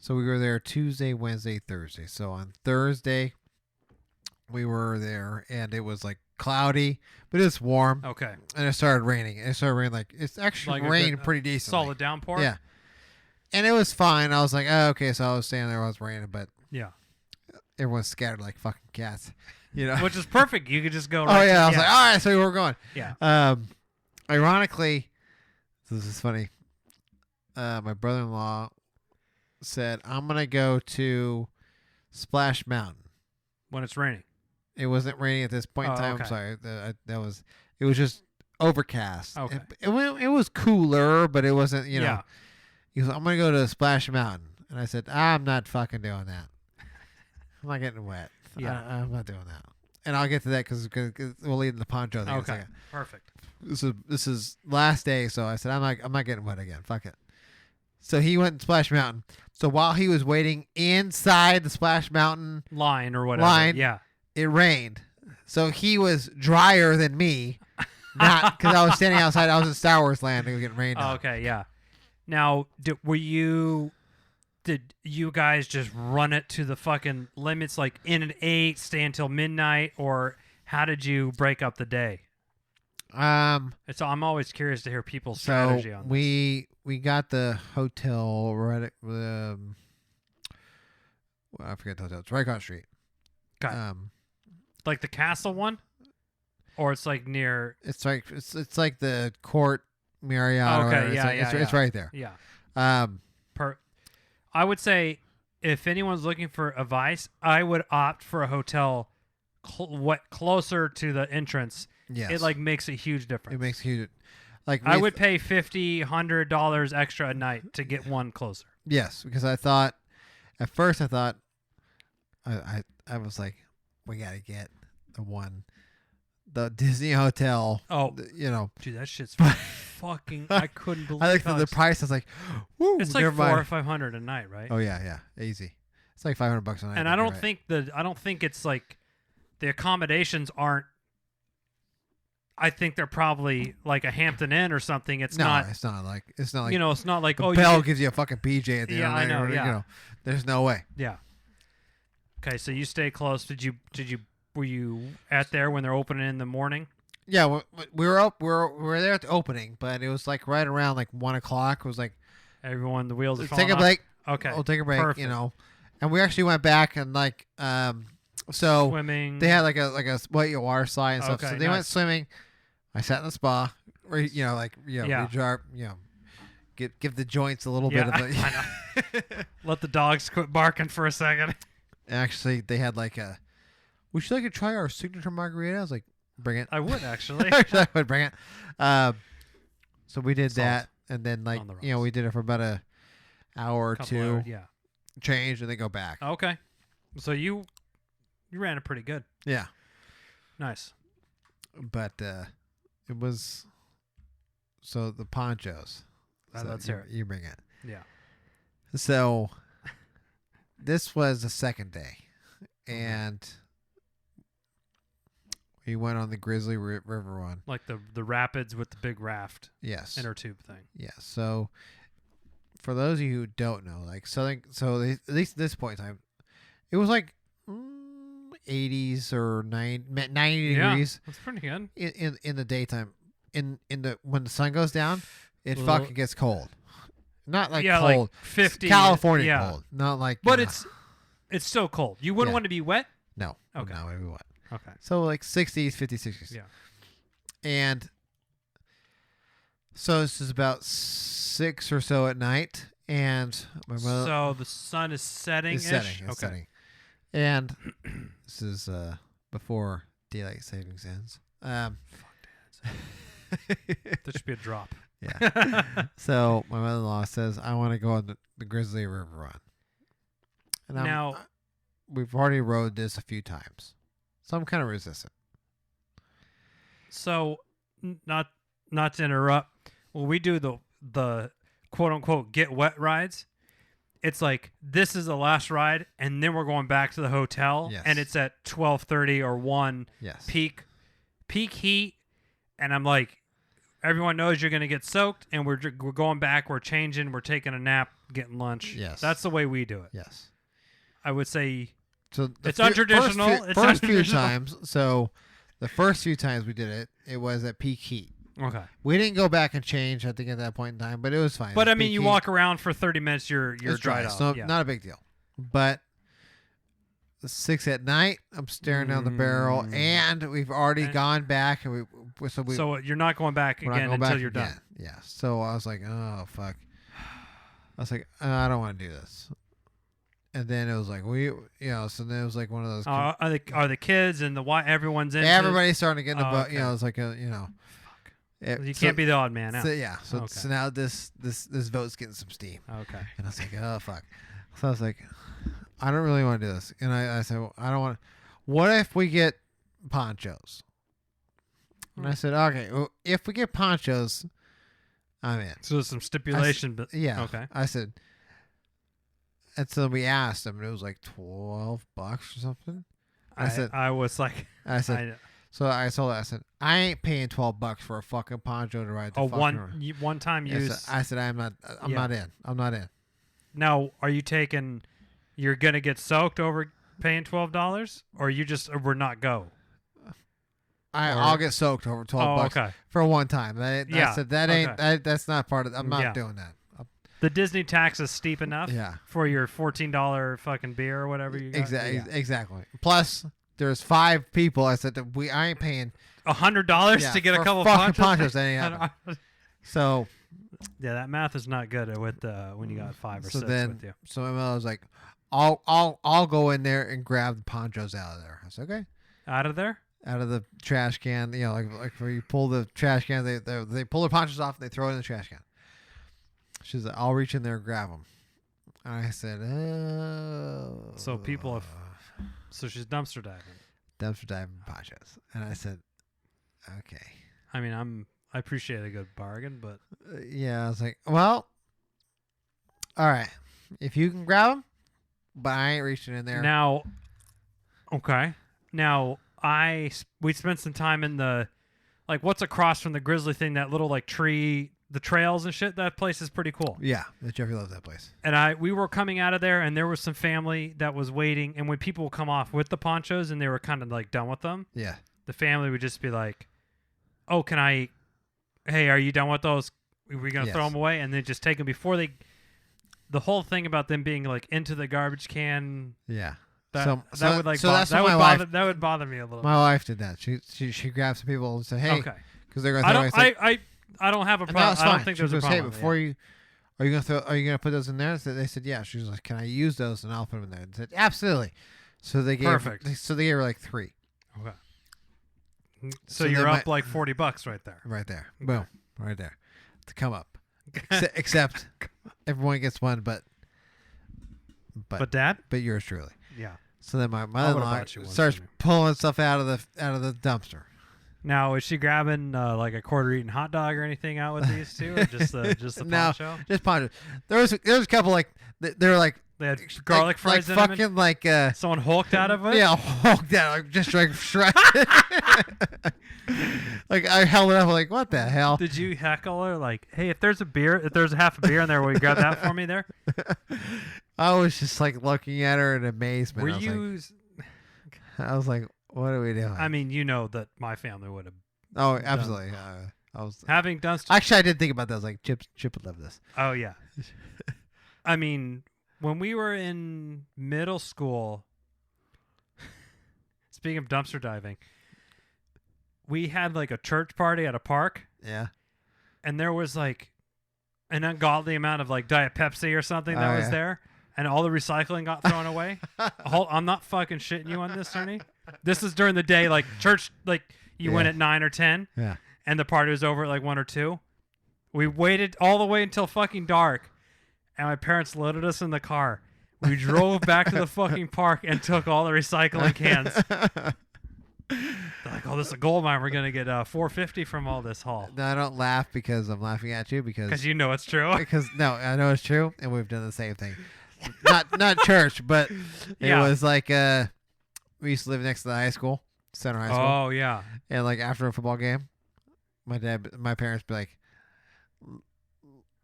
[SPEAKER 1] So we were there Tuesday, Wednesday, Thursday. So on Thursday, we were there, and it was like cloudy, but it's warm.
[SPEAKER 2] Okay.
[SPEAKER 1] And it started raining. It started raining it's actually
[SPEAKER 2] Like a
[SPEAKER 1] rained
[SPEAKER 2] good,
[SPEAKER 1] pretty decent.
[SPEAKER 2] Solid downpour?
[SPEAKER 1] Yeah. And it was fine. I was like, oh, okay. So I was standing there while it was raining, but
[SPEAKER 2] Yeah.
[SPEAKER 1] everyone's scattered like fucking cats. You know.
[SPEAKER 2] Which is perfect. You could just go
[SPEAKER 1] Oh
[SPEAKER 2] right
[SPEAKER 1] yeah.
[SPEAKER 2] to,
[SPEAKER 1] I was like, all right. So we're going.
[SPEAKER 2] Yeah.
[SPEAKER 1] Ironically, this is funny. My brother-in-law said, I'm gonna go to Splash Mountain.
[SPEAKER 2] When it's raining.
[SPEAKER 1] It wasn't raining at this point in
[SPEAKER 2] Oh,
[SPEAKER 1] time.
[SPEAKER 2] okay.
[SPEAKER 1] I'm sorry. It was just overcast.
[SPEAKER 2] Okay.
[SPEAKER 1] It was cooler, but it wasn't, you know.
[SPEAKER 2] Yeah.
[SPEAKER 1] He was like, I'm going to go to Splash Mountain. And I said, I'm not fucking doing that. I'm not getting wet.
[SPEAKER 2] Yeah.
[SPEAKER 1] I'm not doing that. And I'll get to that because we'll lead in the poncho thing. in a
[SPEAKER 2] Okay.
[SPEAKER 1] second.
[SPEAKER 2] Perfect.
[SPEAKER 1] This is last day, so I said, I'm not getting wet again. Fuck it. So he went to Splash Mountain. So while he was waiting inside the Splash Mountain
[SPEAKER 2] Line or whatever.
[SPEAKER 1] line,
[SPEAKER 2] Yeah.
[SPEAKER 1] it rained. So he was drier than me. Not because I was standing outside. I was in Star Wars land and it was getting rained on.
[SPEAKER 2] Okay, yeah. Now, did you guys just run it to the fucking limits, like in at 8, stay until midnight, or how did you break up the day? I'm always curious to hear people's strategy on this.
[SPEAKER 1] We got the hotel right at I forget the hotel. It's right across the street.
[SPEAKER 2] Got it. Like the castle one, or it's like near.
[SPEAKER 1] It's like the Court Marriott. or
[SPEAKER 2] Okay,
[SPEAKER 1] whatever.
[SPEAKER 2] yeah,
[SPEAKER 1] It's right there.
[SPEAKER 2] Yeah.
[SPEAKER 1] Um,
[SPEAKER 2] I would say if anyone's looking for advice, I would opt for a hotel closer to the entrance.
[SPEAKER 1] yes.
[SPEAKER 2] It like makes a huge difference.
[SPEAKER 1] it makes huge. Like
[SPEAKER 2] I would pay $50-$100 extra a night to get one closer.
[SPEAKER 1] Yes, because I thought at first I was like, we gotta get the Disney hotel.
[SPEAKER 2] Oh,
[SPEAKER 1] you know.
[SPEAKER 2] dude, that shit's fucking. I couldn't believe.
[SPEAKER 1] I looked at the price. I was like, woo,
[SPEAKER 2] It's like
[SPEAKER 1] never
[SPEAKER 2] $400
[SPEAKER 1] mind.
[SPEAKER 2] or $500 a night, right?
[SPEAKER 1] Oh yeah, easy. It's like $500 a night.
[SPEAKER 2] And I don't think it's like the accommodations aren't. I think they're probably like a Hampton Inn or something. It's not.
[SPEAKER 1] It's not like it's not like
[SPEAKER 2] It's not like
[SPEAKER 1] Bell gives you a fucking PJ at the
[SPEAKER 2] Yeah,
[SPEAKER 1] end of the
[SPEAKER 2] I
[SPEAKER 1] night.
[SPEAKER 2] know, yeah.
[SPEAKER 1] You know, there's no way.
[SPEAKER 2] Yeah. Okay, so you stay close. Were you at there when they're opening in the morning?
[SPEAKER 1] Yeah, we were up. We were there at the opening, but it was like right around like 1:00. It was like,
[SPEAKER 2] Everyone, the wheels are
[SPEAKER 1] let's
[SPEAKER 2] falling
[SPEAKER 1] take a
[SPEAKER 2] off?
[SPEAKER 1] break.
[SPEAKER 2] Okay.
[SPEAKER 1] We'll take a break.
[SPEAKER 2] Perfect.
[SPEAKER 1] You know, and we actually went back and like so
[SPEAKER 2] Swimming.
[SPEAKER 1] they had like a water slide and stuff.
[SPEAKER 2] Okay,
[SPEAKER 1] So they went
[SPEAKER 2] nice.
[SPEAKER 1] swimming. I sat in the spa, or
[SPEAKER 2] Yeah.
[SPEAKER 1] rejar, give the joints a little
[SPEAKER 2] Yeah,
[SPEAKER 1] bit of a.
[SPEAKER 2] I know. Let the dogs quit barking for a second.
[SPEAKER 1] Actually, they had like a. Would you like to try our signature margarita? I was like, bring it.
[SPEAKER 2] I would actually.
[SPEAKER 1] Actually, I would bring it. So we did
[SPEAKER 2] Salt
[SPEAKER 1] that, and then like
[SPEAKER 2] on the
[SPEAKER 1] we
[SPEAKER 2] rocks.
[SPEAKER 1] did it for about a hour or
[SPEAKER 2] Couple
[SPEAKER 1] two,
[SPEAKER 2] hours, yeah.
[SPEAKER 1] change, and then go back.
[SPEAKER 2] Okay. So you ran it pretty good.
[SPEAKER 1] Yeah,
[SPEAKER 2] Nice.
[SPEAKER 1] but it was so the ponchos. So
[SPEAKER 2] Let's hear it.
[SPEAKER 1] You bring it.
[SPEAKER 2] Yeah.
[SPEAKER 1] So this was the second day, and we went on the Grizzly River one.
[SPEAKER 2] Like the rapids with the big raft
[SPEAKER 1] Yes.
[SPEAKER 2] inner tube thing.
[SPEAKER 1] Yeah. So for those of you who don't know, like at least at this point in time, it was like 80s or 90
[SPEAKER 2] Yeah,
[SPEAKER 1] degrees
[SPEAKER 2] that's pretty good.
[SPEAKER 1] in the daytime. In the when the sun goes down, it
[SPEAKER 2] Well,
[SPEAKER 1] fucking gets cold. Not like
[SPEAKER 2] yeah,
[SPEAKER 1] cold.
[SPEAKER 2] like 50.
[SPEAKER 1] California
[SPEAKER 2] yeah.
[SPEAKER 1] cold. Not like.
[SPEAKER 2] But it's still cold. You wouldn't
[SPEAKER 1] Yeah.
[SPEAKER 2] want to be wet?
[SPEAKER 1] no.
[SPEAKER 2] Okay.
[SPEAKER 1] No, maybe what?
[SPEAKER 2] Okay.
[SPEAKER 1] So like 60s, 50s, 60s.
[SPEAKER 2] Yeah.
[SPEAKER 1] And so this is about 6 or so at night, and my mother
[SPEAKER 2] So the sun is setting.
[SPEAKER 1] is setting. It's setting. And this is before daylight savings ends.
[SPEAKER 2] That should be a drop.
[SPEAKER 1] Yeah. So my mother-in-law says, I want to go on the Grizzly River run. And
[SPEAKER 2] Now-
[SPEAKER 1] we've already rode this a few times, so I'm kind of resistant.
[SPEAKER 2] So not to interrupt, when we do the quote unquote get wet rides, it's like this is the last ride, and then we're going back to the hotel,
[SPEAKER 1] Yes.
[SPEAKER 2] and it's at 12:30 or 1
[SPEAKER 1] Yes.
[SPEAKER 2] peak. peak heat, and I'm like, everyone knows you're going to get soaked, and we're going back, we're changing, we're taking a nap, getting lunch.
[SPEAKER 1] Yes.
[SPEAKER 2] That's the way we do it.
[SPEAKER 1] Yes.
[SPEAKER 2] I would say
[SPEAKER 1] So
[SPEAKER 2] it's untraditional.
[SPEAKER 1] First few times. So the first few times we did it, it was at peak heat.
[SPEAKER 2] Okay.
[SPEAKER 1] We didn't go back and change, I think, at that point in time, but it was fine.
[SPEAKER 2] But
[SPEAKER 1] It was
[SPEAKER 2] I mean,
[SPEAKER 1] peak
[SPEAKER 2] you
[SPEAKER 1] heat.
[SPEAKER 2] walk around for 30 minutes, you're
[SPEAKER 1] It's
[SPEAKER 2] dried
[SPEAKER 1] dry,
[SPEAKER 2] out.
[SPEAKER 1] so
[SPEAKER 2] Yeah.
[SPEAKER 1] not a big deal. But 6 at night, I'm staring down the barrel, and we've already gone back, and
[SPEAKER 2] so you're not going back
[SPEAKER 1] we're not
[SPEAKER 2] again
[SPEAKER 1] going
[SPEAKER 2] until
[SPEAKER 1] back
[SPEAKER 2] you're
[SPEAKER 1] again.
[SPEAKER 2] done.
[SPEAKER 1] Yeah. So I was like, oh fuck. I was like, I don't want to do this. And then it was like so then it was like one of those.
[SPEAKER 2] Are the kids and everyone's in?
[SPEAKER 1] Everybody's starting to get in the boat.
[SPEAKER 2] okay.
[SPEAKER 1] You know, it's like
[SPEAKER 2] You can't be the odd man out.
[SPEAKER 1] So, yeah. So,
[SPEAKER 2] Okay.
[SPEAKER 1] so now this vote's getting some steam.
[SPEAKER 2] Okay.
[SPEAKER 1] And I was like, oh fuck. So I was like, I don't really want to do this. And I said, well, I don't want. What if we get ponchos? And I said, okay, well, if we get ponchos, I'm in.
[SPEAKER 2] So there's some stipulation, but
[SPEAKER 1] Yeah.
[SPEAKER 2] okay.
[SPEAKER 1] I said, and so we asked him, and it was like $12 or something. I said,
[SPEAKER 2] I was like,
[SPEAKER 1] so I told her, I said, I ain't paying $12 for a fucking poncho to ride the fucking around.
[SPEAKER 2] one time use.
[SPEAKER 1] I said, I'm not in. I'm not in.
[SPEAKER 2] Now, are you taking? You're gonna get soaked over paying $12, or you just would not go?
[SPEAKER 1] I'll get soaked over $12
[SPEAKER 2] okay.
[SPEAKER 1] for one time. I said that ain't that's not part of. I'm not doing that.
[SPEAKER 2] The Disney tax is steep enough.
[SPEAKER 1] Yeah.
[SPEAKER 2] For your $14 fucking beer or whatever you got.
[SPEAKER 1] Exactly. Plus, there's 5 people. I said that I ain't paying
[SPEAKER 2] $100 to get a couple
[SPEAKER 1] fucking
[SPEAKER 2] ponchos.
[SPEAKER 1] That ain't happening. So.
[SPEAKER 2] Yeah, that math is not good with when you got 5 or 6 with you.
[SPEAKER 1] So Emma was like, I'll go in there and grab the ponchos out of there. I said, okay.
[SPEAKER 2] Out of there?
[SPEAKER 1] Out of the trash can, like where you pull the trash can, they pull their ponchos off and they throw it in the trash can. She's like, I'll reach in there and grab them. And I said, oh.
[SPEAKER 2] So so she's dumpster diving.
[SPEAKER 1] Dumpster diving ponchos. And I said, okay.
[SPEAKER 2] I mean, I appreciate a good bargain, but
[SPEAKER 1] yeah, I was like, well, all right, if you can grab them, but I ain't reaching in there.
[SPEAKER 2] Now, okay. Now we spent some time in the what's across from the Grizzly thing, that little tree, the trails and shit. That place is pretty cool.
[SPEAKER 1] Yeah, Jeffrey loves that place.
[SPEAKER 2] And we were coming out of there, and there was some family that was waiting. And when people would come off with the ponchos, and they were kind of done with them,
[SPEAKER 1] yeah,
[SPEAKER 2] the family would just be like, "Oh, hey, are you done with those? Are we gonna throw them away?" And then just take them before they. The whole thing about them being into the garbage can.
[SPEAKER 1] Yeah.
[SPEAKER 2] That would bother me a little.
[SPEAKER 1] My wife did that. She grabbed some people and said, "Hey,"
[SPEAKER 2] okay,
[SPEAKER 1] because they're gonna.
[SPEAKER 2] I don't have a problem.
[SPEAKER 1] No,
[SPEAKER 2] I don't think there's a problem.
[SPEAKER 1] Hey, before you, are you gonna put those in there? So they said, "Yeah." She was like, "Can I use those?" And I'll put them in there. And said, "Absolutely." So they gave.
[SPEAKER 2] Perfect.
[SPEAKER 1] So they gave her 3.
[SPEAKER 2] Okay. So you're up $40 right there.
[SPEAKER 1] Right there. Boom. Right there. To come up. Except everyone gets one, but
[SPEAKER 2] Dad?
[SPEAKER 1] But yours truly.
[SPEAKER 2] Yeah.
[SPEAKER 1] So then my mother-in-law
[SPEAKER 2] you
[SPEAKER 1] starts pulling stuff out of the dumpster.
[SPEAKER 2] Now, is she grabbing a quarter-eaten hot dog or anything out with these two, or just the poncho?
[SPEAKER 1] No, just poncho. There was a couple they're
[SPEAKER 2] they had garlic fries in
[SPEAKER 1] fucking
[SPEAKER 2] them. Someone hulked out of it.
[SPEAKER 1] Yeah, hulked out, just shredded. I held it up, what the hell?
[SPEAKER 2] Did you heckle her hey, if there's a half a beer in there, will you grab that for me there?
[SPEAKER 1] I was just looking at her in amazement.
[SPEAKER 2] Were you?
[SPEAKER 1] I was like, what are we doing?
[SPEAKER 2] I mean, that my family would have.
[SPEAKER 1] Oh, absolutely. I was
[SPEAKER 2] having done.
[SPEAKER 1] Actually, I did think about that. I was like, Chip would love this.
[SPEAKER 2] Oh yeah. I mean, when we were in middle school, speaking of dumpster diving, we had a church party at a park.
[SPEAKER 1] Yeah.
[SPEAKER 2] And there was an ungodly amount of Diet Pepsi or something that was there. And all the recycling got thrown away. I'm not fucking shitting you on this, Ernie. This is during the day, church, you went at 9 or 10.
[SPEAKER 1] Yeah.
[SPEAKER 2] And the party was over at 1 or 2. We waited all the way until fucking dark. And my parents loaded us in the car. We drove back to the fucking park and took all the recycling cans. They're like, oh, this is a gold mine. We're going to get $4.50 from all this haul.
[SPEAKER 1] No, I don't laugh because I'm laughing at you because
[SPEAKER 2] you know it's true.
[SPEAKER 1] No, I know it's true, and we've done the same thing. Not church, but it was we used to live next to the high school, Center High School.
[SPEAKER 2] Oh yeah.
[SPEAKER 1] And like after a football game, my parents be like,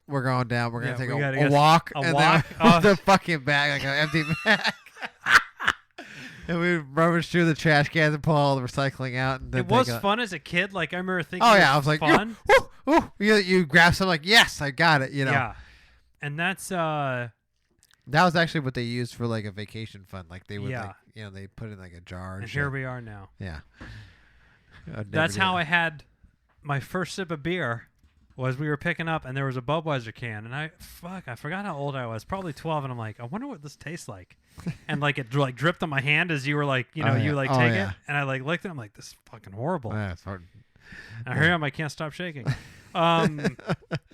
[SPEAKER 1] "We're going down. We're gonna take a walk."
[SPEAKER 2] A
[SPEAKER 1] and
[SPEAKER 2] walk?
[SPEAKER 1] then with the fucking bag, like an empty bag. And we rummage through the trash cans and pull all the recycling out. And then
[SPEAKER 2] It was fun as a kid. Like I remember thinking,
[SPEAKER 1] oh yeah, I was like,
[SPEAKER 2] fun.
[SPEAKER 1] You grab something like, yes, I got it. You know.
[SPEAKER 2] Yeah. And that's
[SPEAKER 1] That was actually what they used for like a vacation fund. Like they would,
[SPEAKER 2] Yeah.
[SPEAKER 1] like, you know, they put in like a jar.
[SPEAKER 2] and here we are now.
[SPEAKER 1] Yeah.
[SPEAKER 2] That's how I had my first sip of beer. Was we were picking up and there was a Budweiser can and I forgot how old I was, probably 12, and I'm like, I wonder what this tastes like. And like it like dripped on my hand as you were like, you know,
[SPEAKER 1] Oh, yeah.
[SPEAKER 2] you like
[SPEAKER 1] Oh,
[SPEAKER 2] take
[SPEAKER 1] yeah.
[SPEAKER 2] it, and I like licked it. I'm like, this is fucking horrible.
[SPEAKER 1] Yeah, it's hard.
[SPEAKER 2] And I hear him, I can't stop shaking. All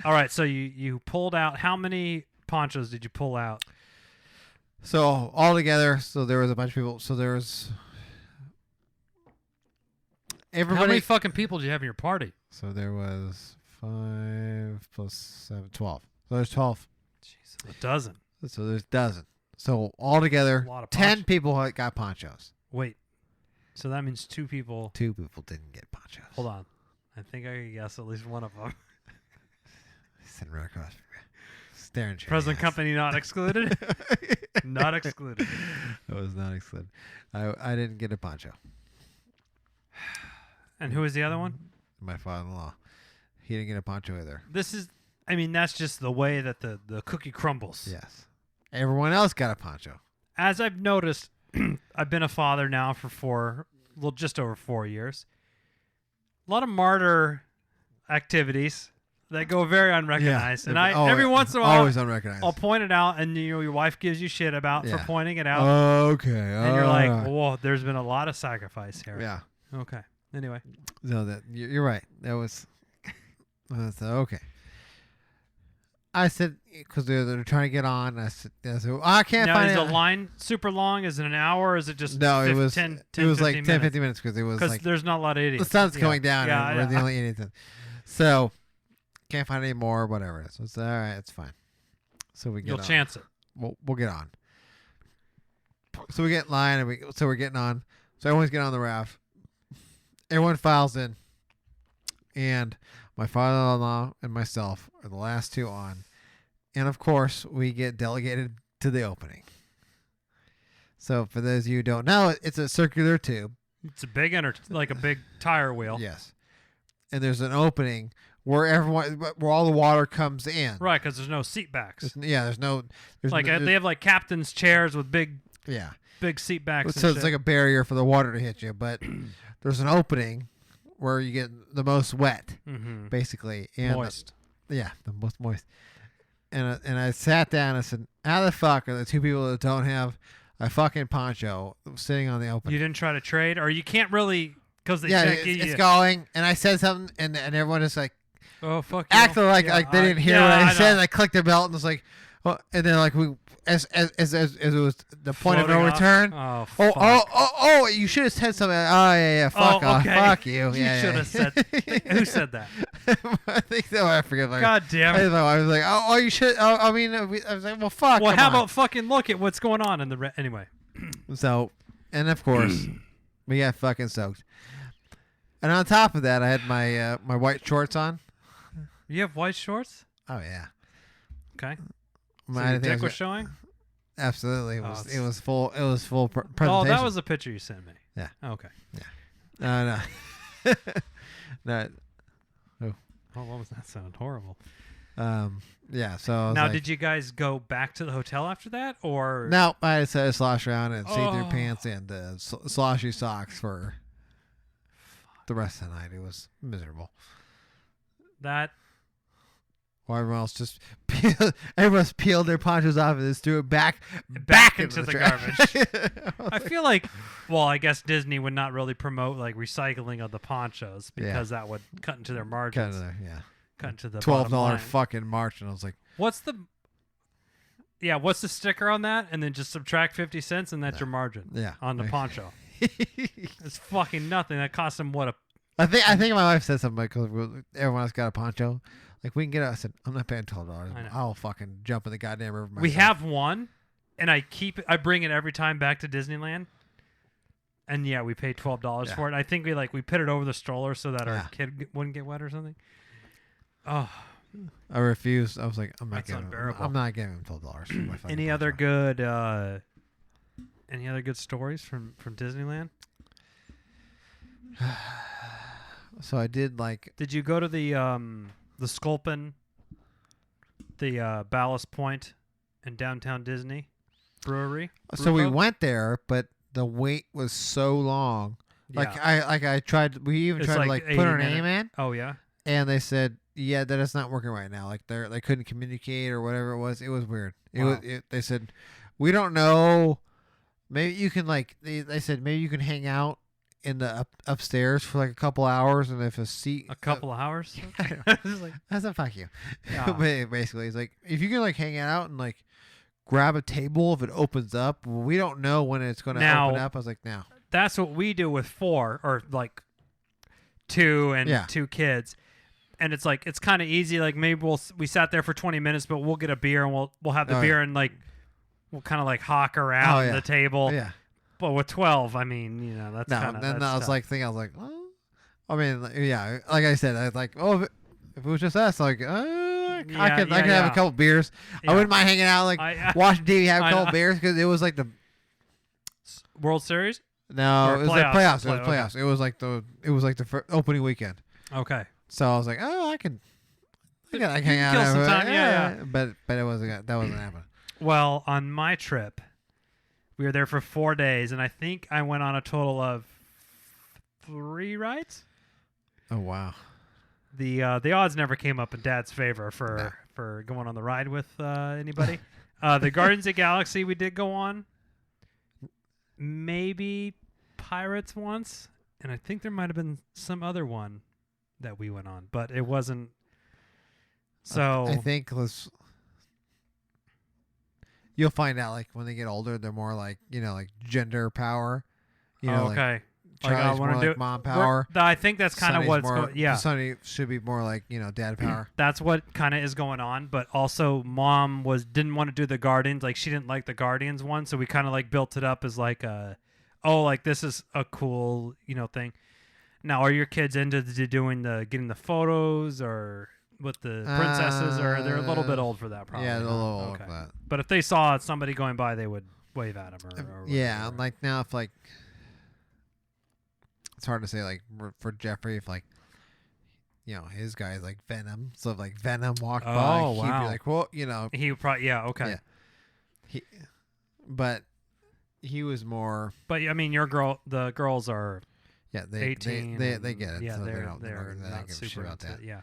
[SPEAKER 2] right, so you pulled out, how many ponchos did you pull out?
[SPEAKER 1] So all together, so there was a bunch of people. So there was everybody.
[SPEAKER 2] How many fucking people did you have in your party?
[SPEAKER 1] So there was 5 plus 7, 12. So there's 12.
[SPEAKER 2] Jeez, a dozen.
[SPEAKER 1] So there's a dozen. So all together,
[SPEAKER 2] A lot of
[SPEAKER 1] 10 people got ponchos.
[SPEAKER 2] Wait, so that means 2 people.
[SPEAKER 1] 2 people didn't get ponchos.
[SPEAKER 2] Hold on, I think I can guess at least one of them.
[SPEAKER 1] Sitting right across from me. Staring at you.
[SPEAKER 2] Present company not excluded. Not excluded.
[SPEAKER 1] I was not excluded. I didn't get a poncho.
[SPEAKER 2] And who was the other one?
[SPEAKER 1] My father-in-law. He didn't get a poncho either.
[SPEAKER 2] I mean, that's just the way that the cookie crumbles.
[SPEAKER 1] Yes. Everyone else got a poncho.
[SPEAKER 2] As I've noticed, I've been a father now for just over 4 years. A lot of martyr activities that go very unrecognized.
[SPEAKER 1] Yeah.
[SPEAKER 2] And every once in a while,
[SPEAKER 1] always unrecognized.
[SPEAKER 2] I'll point it out, and your wife gives you shit about for
[SPEAKER 1] Yeah.
[SPEAKER 2] pointing it out.
[SPEAKER 1] Okay.
[SPEAKER 2] And you're like, whoa, there's been a lot of sacrifice here.
[SPEAKER 1] Yeah.
[SPEAKER 2] Okay. Anyway.
[SPEAKER 1] No, you're right. That was okay. I said, because they're trying to get on. I said well, I can't
[SPEAKER 2] Now,
[SPEAKER 1] find
[SPEAKER 2] is
[SPEAKER 1] it.
[SPEAKER 2] the line super long? Is it an hour? Or is it just
[SPEAKER 1] No, it was
[SPEAKER 2] 10,
[SPEAKER 1] it was like
[SPEAKER 2] 15
[SPEAKER 1] 10,
[SPEAKER 2] minutes?
[SPEAKER 1] 15 minutes because it was like
[SPEAKER 2] there's not a lot of idiots.
[SPEAKER 1] the sun's
[SPEAKER 2] Yeah.
[SPEAKER 1] going down
[SPEAKER 2] Yeah,
[SPEAKER 1] and we're the
[SPEAKER 2] yeah.
[SPEAKER 1] only idiots. So can't find any more. Whatever it is. So it's all right. It's fine. So we get
[SPEAKER 2] You'll
[SPEAKER 1] on.
[SPEAKER 2] chance it.
[SPEAKER 1] We'll get on. So we get in line and we're getting on. So everyone's getting on the raft. Everyone files in, and my father-in-law and myself are the last 2 on. And of course, we get delegated to the opening. So for those of you who don't know, it's a circular tube.
[SPEAKER 2] It's a big like a big tire wheel.
[SPEAKER 1] Yes. And there's an opening where where all the water comes in.
[SPEAKER 2] Right, because there's no seat backs.
[SPEAKER 1] There's
[SPEAKER 2] Like they have like captain's chairs with big seat backs.
[SPEAKER 1] So
[SPEAKER 2] and
[SPEAKER 1] it's
[SPEAKER 2] shit.
[SPEAKER 1] like a barrier for the water to hit you, but there's an opening where you get the most wet, basically. And
[SPEAKER 2] moist.
[SPEAKER 1] the most moist. And I sat down and I said, how the fuck are the 2 people that don't have a fucking poncho sitting on the opening?
[SPEAKER 2] You didn't try to trade, or you can't really, because they
[SPEAKER 1] Yeah,
[SPEAKER 2] check
[SPEAKER 1] it's going. And I said something, and everyone is like,
[SPEAKER 2] oh fuck, you.
[SPEAKER 1] acting like
[SPEAKER 2] Yeah,
[SPEAKER 1] they didn't hear what I
[SPEAKER 2] know.
[SPEAKER 1] said. And I clicked their belt and was like, oh, and then like as it was the point of no
[SPEAKER 2] Floating off.
[SPEAKER 1] return.
[SPEAKER 2] Oh, fuck.
[SPEAKER 1] Oh! You should have said something. Oh yeah. Fuck off.
[SPEAKER 2] okay.
[SPEAKER 1] Fuck you.
[SPEAKER 2] You
[SPEAKER 1] Yeah,
[SPEAKER 2] should have said. Who said that?
[SPEAKER 1] I think so. I forget. Like,
[SPEAKER 2] God damn it.
[SPEAKER 1] I was like, oh, you should. Oh, I mean, I was like, well, fuck.
[SPEAKER 2] Well,
[SPEAKER 1] come
[SPEAKER 2] how
[SPEAKER 1] on.
[SPEAKER 2] about fucking look at what's going on in the anyway?
[SPEAKER 1] So, and of course, we got fucking soaked. And on top of that, I had my my white shorts on.
[SPEAKER 2] You have white shorts?
[SPEAKER 1] Oh yeah.
[SPEAKER 2] Okay. So
[SPEAKER 1] My
[SPEAKER 2] your
[SPEAKER 1] thing
[SPEAKER 2] dick was showing?
[SPEAKER 1] Absolutely. It
[SPEAKER 2] Oh,
[SPEAKER 1] was.
[SPEAKER 2] it's-
[SPEAKER 1] It was full. It was full presentation.
[SPEAKER 2] Oh, that was the picture you sent me.
[SPEAKER 1] Yeah.
[SPEAKER 2] Okay.
[SPEAKER 1] No. No.
[SPEAKER 2] Oh, what was that sound? Horrible.
[SPEAKER 1] Yeah. So I was
[SPEAKER 2] Now,
[SPEAKER 1] like,
[SPEAKER 2] did you guys go back to the hotel after that, or
[SPEAKER 1] No, I decided to slosh around and see-through
[SPEAKER 2] Oh.
[SPEAKER 1] pants and sloshy socks for the rest of the night. It was miserable.
[SPEAKER 2] that?
[SPEAKER 1] While everyone else just everyone's peeled their ponchos off and just threw it back
[SPEAKER 2] into the
[SPEAKER 1] trash.
[SPEAKER 2] I feel like, well, I guess Disney would not really promote like recycling of the ponchos because that would cut into their margins. Cut into the bottom
[SPEAKER 1] $12
[SPEAKER 2] line.
[SPEAKER 1] fucking march, and I was like,
[SPEAKER 2] What's the sticker on that? And then just subtract 50 cents, and that's your margin.
[SPEAKER 1] yeah,
[SPEAKER 2] On the poncho. It's fucking nothing. That cost them what,
[SPEAKER 1] I think my wife said something because everyone else got a poncho. Like, we can get it. I said, I'm not paying $12.
[SPEAKER 2] I know.
[SPEAKER 1] I'll fucking jump in the goddamn river myself.
[SPEAKER 2] we have one, and I bring it every time back to Disneyland. And yeah, we paid $12
[SPEAKER 1] Yeah.
[SPEAKER 2] for it. I think we put it over the stroller so that
[SPEAKER 1] Yeah.
[SPEAKER 2] our kid wouldn't get wet or something. Oh,
[SPEAKER 1] I refused. I was like, I'm not
[SPEAKER 2] That's
[SPEAKER 1] giving.
[SPEAKER 2] unbearable.
[SPEAKER 1] I'm not giving him $12 for my fucking
[SPEAKER 2] any other
[SPEAKER 1] poncho.
[SPEAKER 2] good stories from Disneyland?
[SPEAKER 1] So I did like.
[SPEAKER 2] Did you go to the Sculpin, the Ballast Point in downtown Disney brewery?
[SPEAKER 1] So we
[SPEAKER 2] Brewpub?
[SPEAKER 1] went there, but the wait was so long. Like
[SPEAKER 2] Yeah.
[SPEAKER 1] I tried. We even
[SPEAKER 2] It's
[SPEAKER 1] tried to
[SPEAKER 2] like
[SPEAKER 1] like put
[SPEAKER 2] 80
[SPEAKER 1] our name
[SPEAKER 2] minute-
[SPEAKER 1] in,
[SPEAKER 2] Oh yeah.
[SPEAKER 1] and they said, "Yeah, that is not working right now." Like they couldn't communicate or whatever it was. It was weird.
[SPEAKER 2] Wow.
[SPEAKER 1] They said, "We don't know. Maybe you can like." They said maybe you can hang out in the upstairs for like a couple hours, and if a seat
[SPEAKER 2] A couple of hours. Just like,
[SPEAKER 1] I said, "Fuck you."
[SPEAKER 2] Yeah.
[SPEAKER 1] Basically, it's like if you can like hang out and like grab a table if it opens up. We don't know when it's going to
[SPEAKER 2] Now-
[SPEAKER 1] open up. I was like, "No."
[SPEAKER 2] that's what we do with 4 or like 2 and
[SPEAKER 1] Yeah.
[SPEAKER 2] 2 kids. And it's like it's kind of easy. Like maybe we sat there for 20 minutes, but we'll get a beer and we'll have the
[SPEAKER 1] Oh,
[SPEAKER 2] beer
[SPEAKER 1] yeah.
[SPEAKER 2] and like we'll kind of like hawk around
[SPEAKER 1] Oh, yeah.
[SPEAKER 2] the table.
[SPEAKER 1] Yeah.
[SPEAKER 2] But with 12, I mean, that's
[SPEAKER 1] No,
[SPEAKER 2] kind of.
[SPEAKER 1] then I was like thinking, I was like, well, I mean, yeah, like I said, I was like, oh, if it was just us, like, I could have
[SPEAKER 2] yeah.
[SPEAKER 1] a couple beers.
[SPEAKER 2] Yeah.
[SPEAKER 1] I wouldn't mind hanging out, like watching TV, have a
[SPEAKER 2] I
[SPEAKER 1] couple
[SPEAKER 2] know.
[SPEAKER 1] beers because it was like the
[SPEAKER 2] World Series.
[SPEAKER 1] no,
[SPEAKER 2] Or
[SPEAKER 1] it was
[SPEAKER 2] playoffs.
[SPEAKER 1] like playoffs. It was
[SPEAKER 2] Okay.
[SPEAKER 1] playoffs. It was like the opening weekend.
[SPEAKER 2] Okay.
[SPEAKER 1] So I was like, oh, I can hang out.
[SPEAKER 2] kill some
[SPEAKER 1] over-
[SPEAKER 2] time, yeah.
[SPEAKER 1] But it wasn't that wasn't happening.
[SPEAKER 2] Well, on my trip, we were there for 4 days, and I think I went on a total of 3 rides.
[SPEAKER 1] Oh wow.
[SPEAKER 2] The odds never came up in Dad's favor for going on the ride with anybody. The Guardians of the Galaxy we did go on. Maybe Pirates once, and I think there might have been some other one that we went on, but it wasn't. So
[SPEAKER 1] I think you'll find out like when they get older, they're more like like gender power. Like
[SPEAKER 2] okay.
[SPEAKER 1] Charlie's
[SPEAKER 2] wanna
[SPEAKER 1] more
[SPEAKER 2] do
[SPEAKER 1] like mom power.
[SPEAKER 2] I think that's kind of
[SPEAKER 1] Sonny's
[SPEAKER 2] what's
[SPEAKER 1] more,
[SPEAKER 2] going. Yeah,
[SPEAKER 1] Sonny should be more like dad power.
[SPEAKER 2] that's what kind of is going on. But also, Mom didn't want to do the Guardians. Like she didn't like the Guardians one, so we kind of like built it up as like like this is a cool thing. Now, are your kids into getting the photos or with the princesses, or they're a little bit old for that? Probably.
[SPEAKER 1] Yeah, a
[SPEAKER 2] huh?
[SPEAKER 1] little old
[SPEAKER 2] Okay.
[SPEAKER 1] for that.
[SPEAKER 2] But if they saw somebody going by, they would wave at them. Or
[SPEAKER 1] Yeah,
[SPEAKER 2] whatever.
[SPEAKER 1] like now if like it's hard to say like for Jeffrey if like his guy is like Venom, so if like Venom walked by,
[SPEAKER 2] Oh,
[SPEAKER 1] he'd
[SPEAKER 2] wow.
[SPEAKER 1] be like, well,
[SPEAKER 2] He would probably okay.
[SPEAKER 1] Yeah. But he was more
[SPEAKER 2] But I mean, the girls are
[SPEAKER 1] they
[SPEAKER 2] 18.
[SPEAKER 1] they get it.
[SPEAKER 2] Yeah,
[SPEAKER 1] so
[SPEAKER 2] they're
[SPEAKER 1] they don't
[SPEAKER 2] not
[SPEAKER 1] give a shit
[SPEAKER 2] super
[SPEAKER 1] about
[SPEAKER 2] into
[SPEAKER 1] that.
[SPEAKER 2] it. Yeah.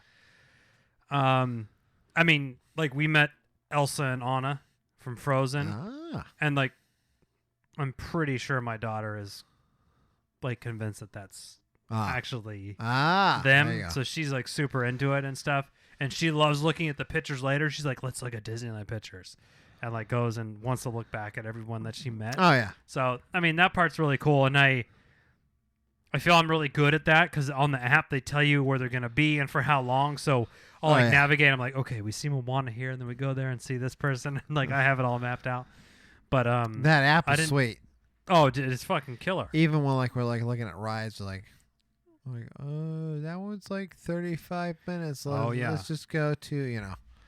[SPEAKER 2] I mean, like we met Elsa and Anna from Frozen, and like I'm pretty sure my daughter is like convinced that that's actually
[SPEAKER 1] there you
[SPEAKER 2] them.
[SPEAKER 1] go.
[SPEAKER 2] So she's like super into it and stuff, and she loves looking at the pictures later. She's like, let's look at Disneyland pictures, and like goes and wants to look back at everyone that she met.
[SPEAKER 1] Oh yeah.
[SPEAKER 2] So I mean that part's really cool, and I feel I'm really good at that because on the app they tell you where they're gonna be and for how long. So I'll like navigate. I'm like, okay, we see Moana here, and then we go there and see this person. And like I have it all mapped out. But
[SPEAKER 1] That app
[SPEAKER 2] I
[SPEAKER 1] is
[SPEAKER 2] didn't-
[SPEAKER 1] sweet.
[SPEAKER 2] oh, dude, it's fucking killer.
[SPEAKER 1] Even when like we're like looking at rides, like oh, that one's like 35 minutes.
[SPEAKER 2] Oh, yeah.
[SPEAKER 1] Let's just go to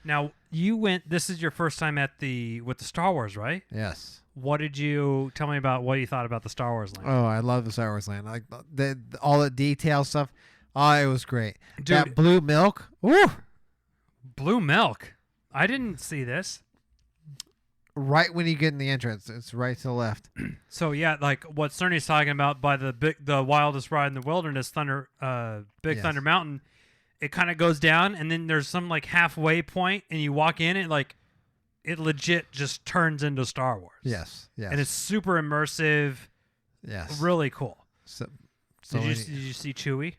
[SPEAKER 2] Now you went. This is your first time with the Star Wars, right?
[SPEAKER 1] Yes.
[SPEAKER 2] What did you tell me about? What you thought about the Star Wars land?
[SPEAKER 1] Oh, I love the Star Wars land. Like all the detail stuff. Oh, it was great.
[SPEAKER 2] Dude,
[SPEAKER 1] that blue milk. Ooh.
[SPEAKER 2] blue milk. I didn't see this.
[SPEAKER 1] Right when you get in the entrance, it's right to the left.
[SPEAKER 2] So yeah, like what Cerny's talking about by the wildest ride in the wilderness, Big
[SPEAKER 1] Yes.
[SPEAKER 2] Thunder Mountain. It kind of goes down, and then there's some like halfway point, and you walk in, and like it legit just turns into Star Wars.
[SPEAKER 1] Yes. Yes.
[SPEAKER 2] And it's super immersive.
[SPEAKER 1] yes.
[SPEAKER 2] Really cool.
[SPEAKER 1] So
[SPEAKER 2] Did you see Chewie?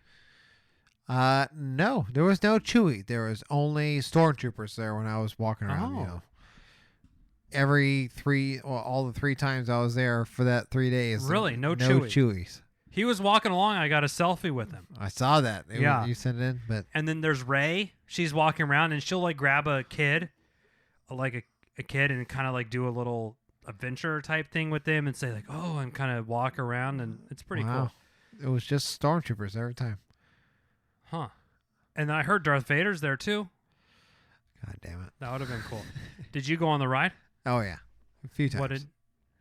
[SPEAKER 1] no, there was no Chewie. There was only stormtroopers there when I was walking around.
[SPEAKER 2] Oh.
[SPEAKER 1] All the 3 times I was there for that 3 days.
[SPEAKER 2] Really? No
[SPEAKER 1] Chewies.
[SPEAKER 2] He was walking along. I got a selfie with him.
[SPEAKER 1] I saw that.
[SPEAKER 2] Yeah.
[SPEAKER 1] You sent it in, but
[SPEAKER 2] And then there's Rey. She's walking around, and she'll like grab a kid, like a kid, and kind of like do a little adventure type thing with them and say like, oh, and kind of walk around, and it's pretty cool.
[SPEAKER 1] It was just stormtroopers every time.
[SPEAKER 2] Huh. And I heard Darth Vader's there too.
[SPEAKER 1] God damn it.
[SPEAKER 2] That would have been cool. Did you go on the ride?
[SPEAKER 1] Oh, yeah. A few times.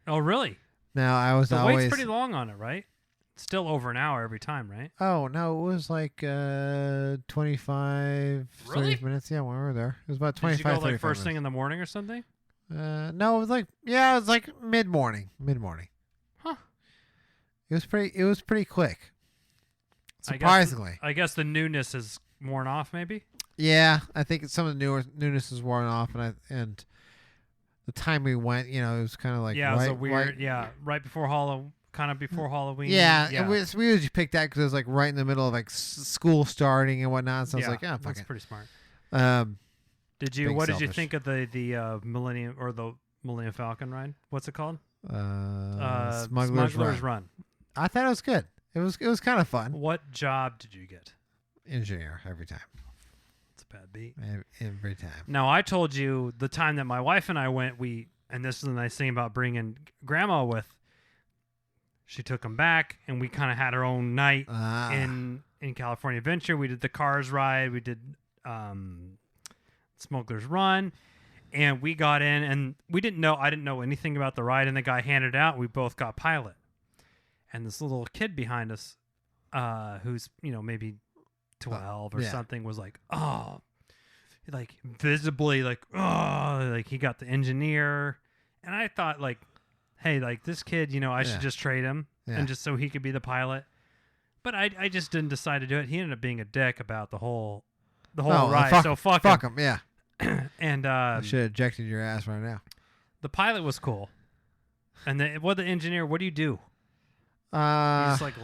[SPEAKER 2] Oh, really?
[SPEAKER 1] Now, I was
[SPEAKER 2] The
[SPEAKER 1] always...
[SPEAKER 2] wait's pretty long on it, right? Still over an hour every time, right?
[SPEAKER 1] Oh, no, it was like 25,
[SPEAKER 2] Really?
[SPEAKER 1] 30 minutes. Yeah, when we were there. It was about
[SPEAKER 2] Did
[SPEAKER 1] 25,
[SPEAKER 2] you go like
[SPEAKER 1] 35
[SPEAKER 2] first thing
[SPEAKER 1] minutes.
[SPEAKER 2] in the morning or something?
[SPEAKER 1] No, it was like, it was like mid-morning.
[SPEAKER 2] Huh.
[SPEAKER 1] It was pretty quick. Surprisingly.
[SPEAKER 2] I guess the newness is worn off, maybe?
[SPEAKER 1] Yeah, I think some of the newness is worn off, and the time we went, it was kind of like
[SPEAKER 2] Yeah,
[SPEAKER 1] right,
[SPEAKER 2] it was a weird, right before kind of before Halloween.
[SPEAKER 1] Yeah, and we usually picked that because it was like right in the middle of like school starting and whatnot. So I was like, fuck
[SPEAKER 2] that's
[SPEAKER 1] it.
[SPEAKER 2] pretty smart.
[SPEAKER 1] Um,
[SPEAKER 2] Did you think of the Millennium or the Millennium Falcon ride? What's it called?
[SPEAKER 1] Smuggler's Run. I thought it was good. It was kind of fun.
[SPEAKER 2] What job did you get?
[SPEAKER 1] Engineer every time.
[SPEAKER 2] It's a bad beat.
[SPEAKER 1] Every time.
[SPEAKER 2] Now, I told you the time that my wife and I went, and this is the nice thing about bringing Grandma with, she took him back, and we kind of had our own night in California Adventure. We did the Cars ride. We did Smuggler's Run, and we got in, and I didn't know anything about the ride, and the guy handed it out. We both got pilot. And this little kid behind us, who's, maybe 12 or something, was like, oh, like visibly like, oh, like he got the engineer. And I thought like, hey, like this kid, I should just trade him and just so he could be the pilot. But I just didn't decide to do it. He ended up being a dick about the whole ride. So fuck
[SPEAKER 1] him. Yeah.
[SPEAKER 2] And
[SPEAKER 1] I should have ejected your ass right now.
[SPEAKER 2] The pilot was cool. And the engineer, what do you do?
[SPEAKER 1] He's
[SPEAKER 2] like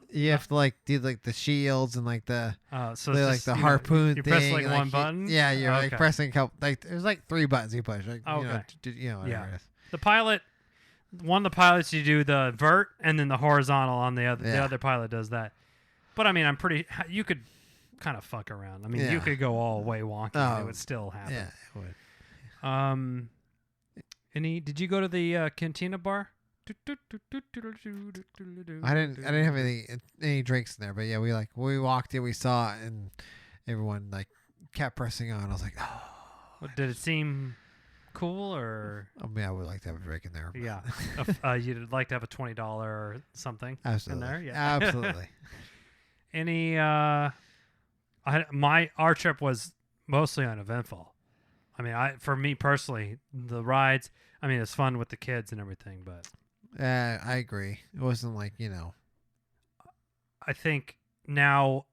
[SPEAKER 1] you have to like do like the shields and like the
[SPEAKER 2] so
[SPEAKER 1] like
[SPEAKER 2] just,
[SPEAKER 1] the harpoon
[SPEAKER 2] you
[SPEAKER 1] thing.
[SPEAKER 2] press like one button.
[SPEAKER 1] Yeah, you're like pressing a couple. Like there's like 3 buttons you push. Like
[SPEAKER 2] Okay.
[SPEAKER 1] Whatever it is.
[SPEAKER 2] The pilot, one of the pilots, you do the vert and then the horizontal on the other. The other pilot does that. But I mean, you could kind of fuck around. I mean, you could go all way wonky and it would still happen.
[SPEAKER 1] Yeah, it would.
[SPEAKER 2] Did you go to the Cantina bar?
[SPEAKER 1] I didn't have any drinks in there, but yeah, we walked in, we saw it, and everyone like kept pressing on. I was like, oh.
[SPEAKER 2] Did it seem cool or?
[SPEAKER 1] I mean, I would like to have a drink in there.
[SPEAKER 2] Yeah, you'd like to have a $20 or something
[SPEAKER 1] Absolutely.
[SPEAKER 2] in there. Yeah,
[SPEAKER 1] absolutely.
[SPEAKER 2] Any our trip was mostly uneventful. I mean, for me personally, the rides. I mean, it's fun with the kids and everything, but.
[SPEAKER 1] I agree. It wasn't like,
[SPEAKER 2] I think now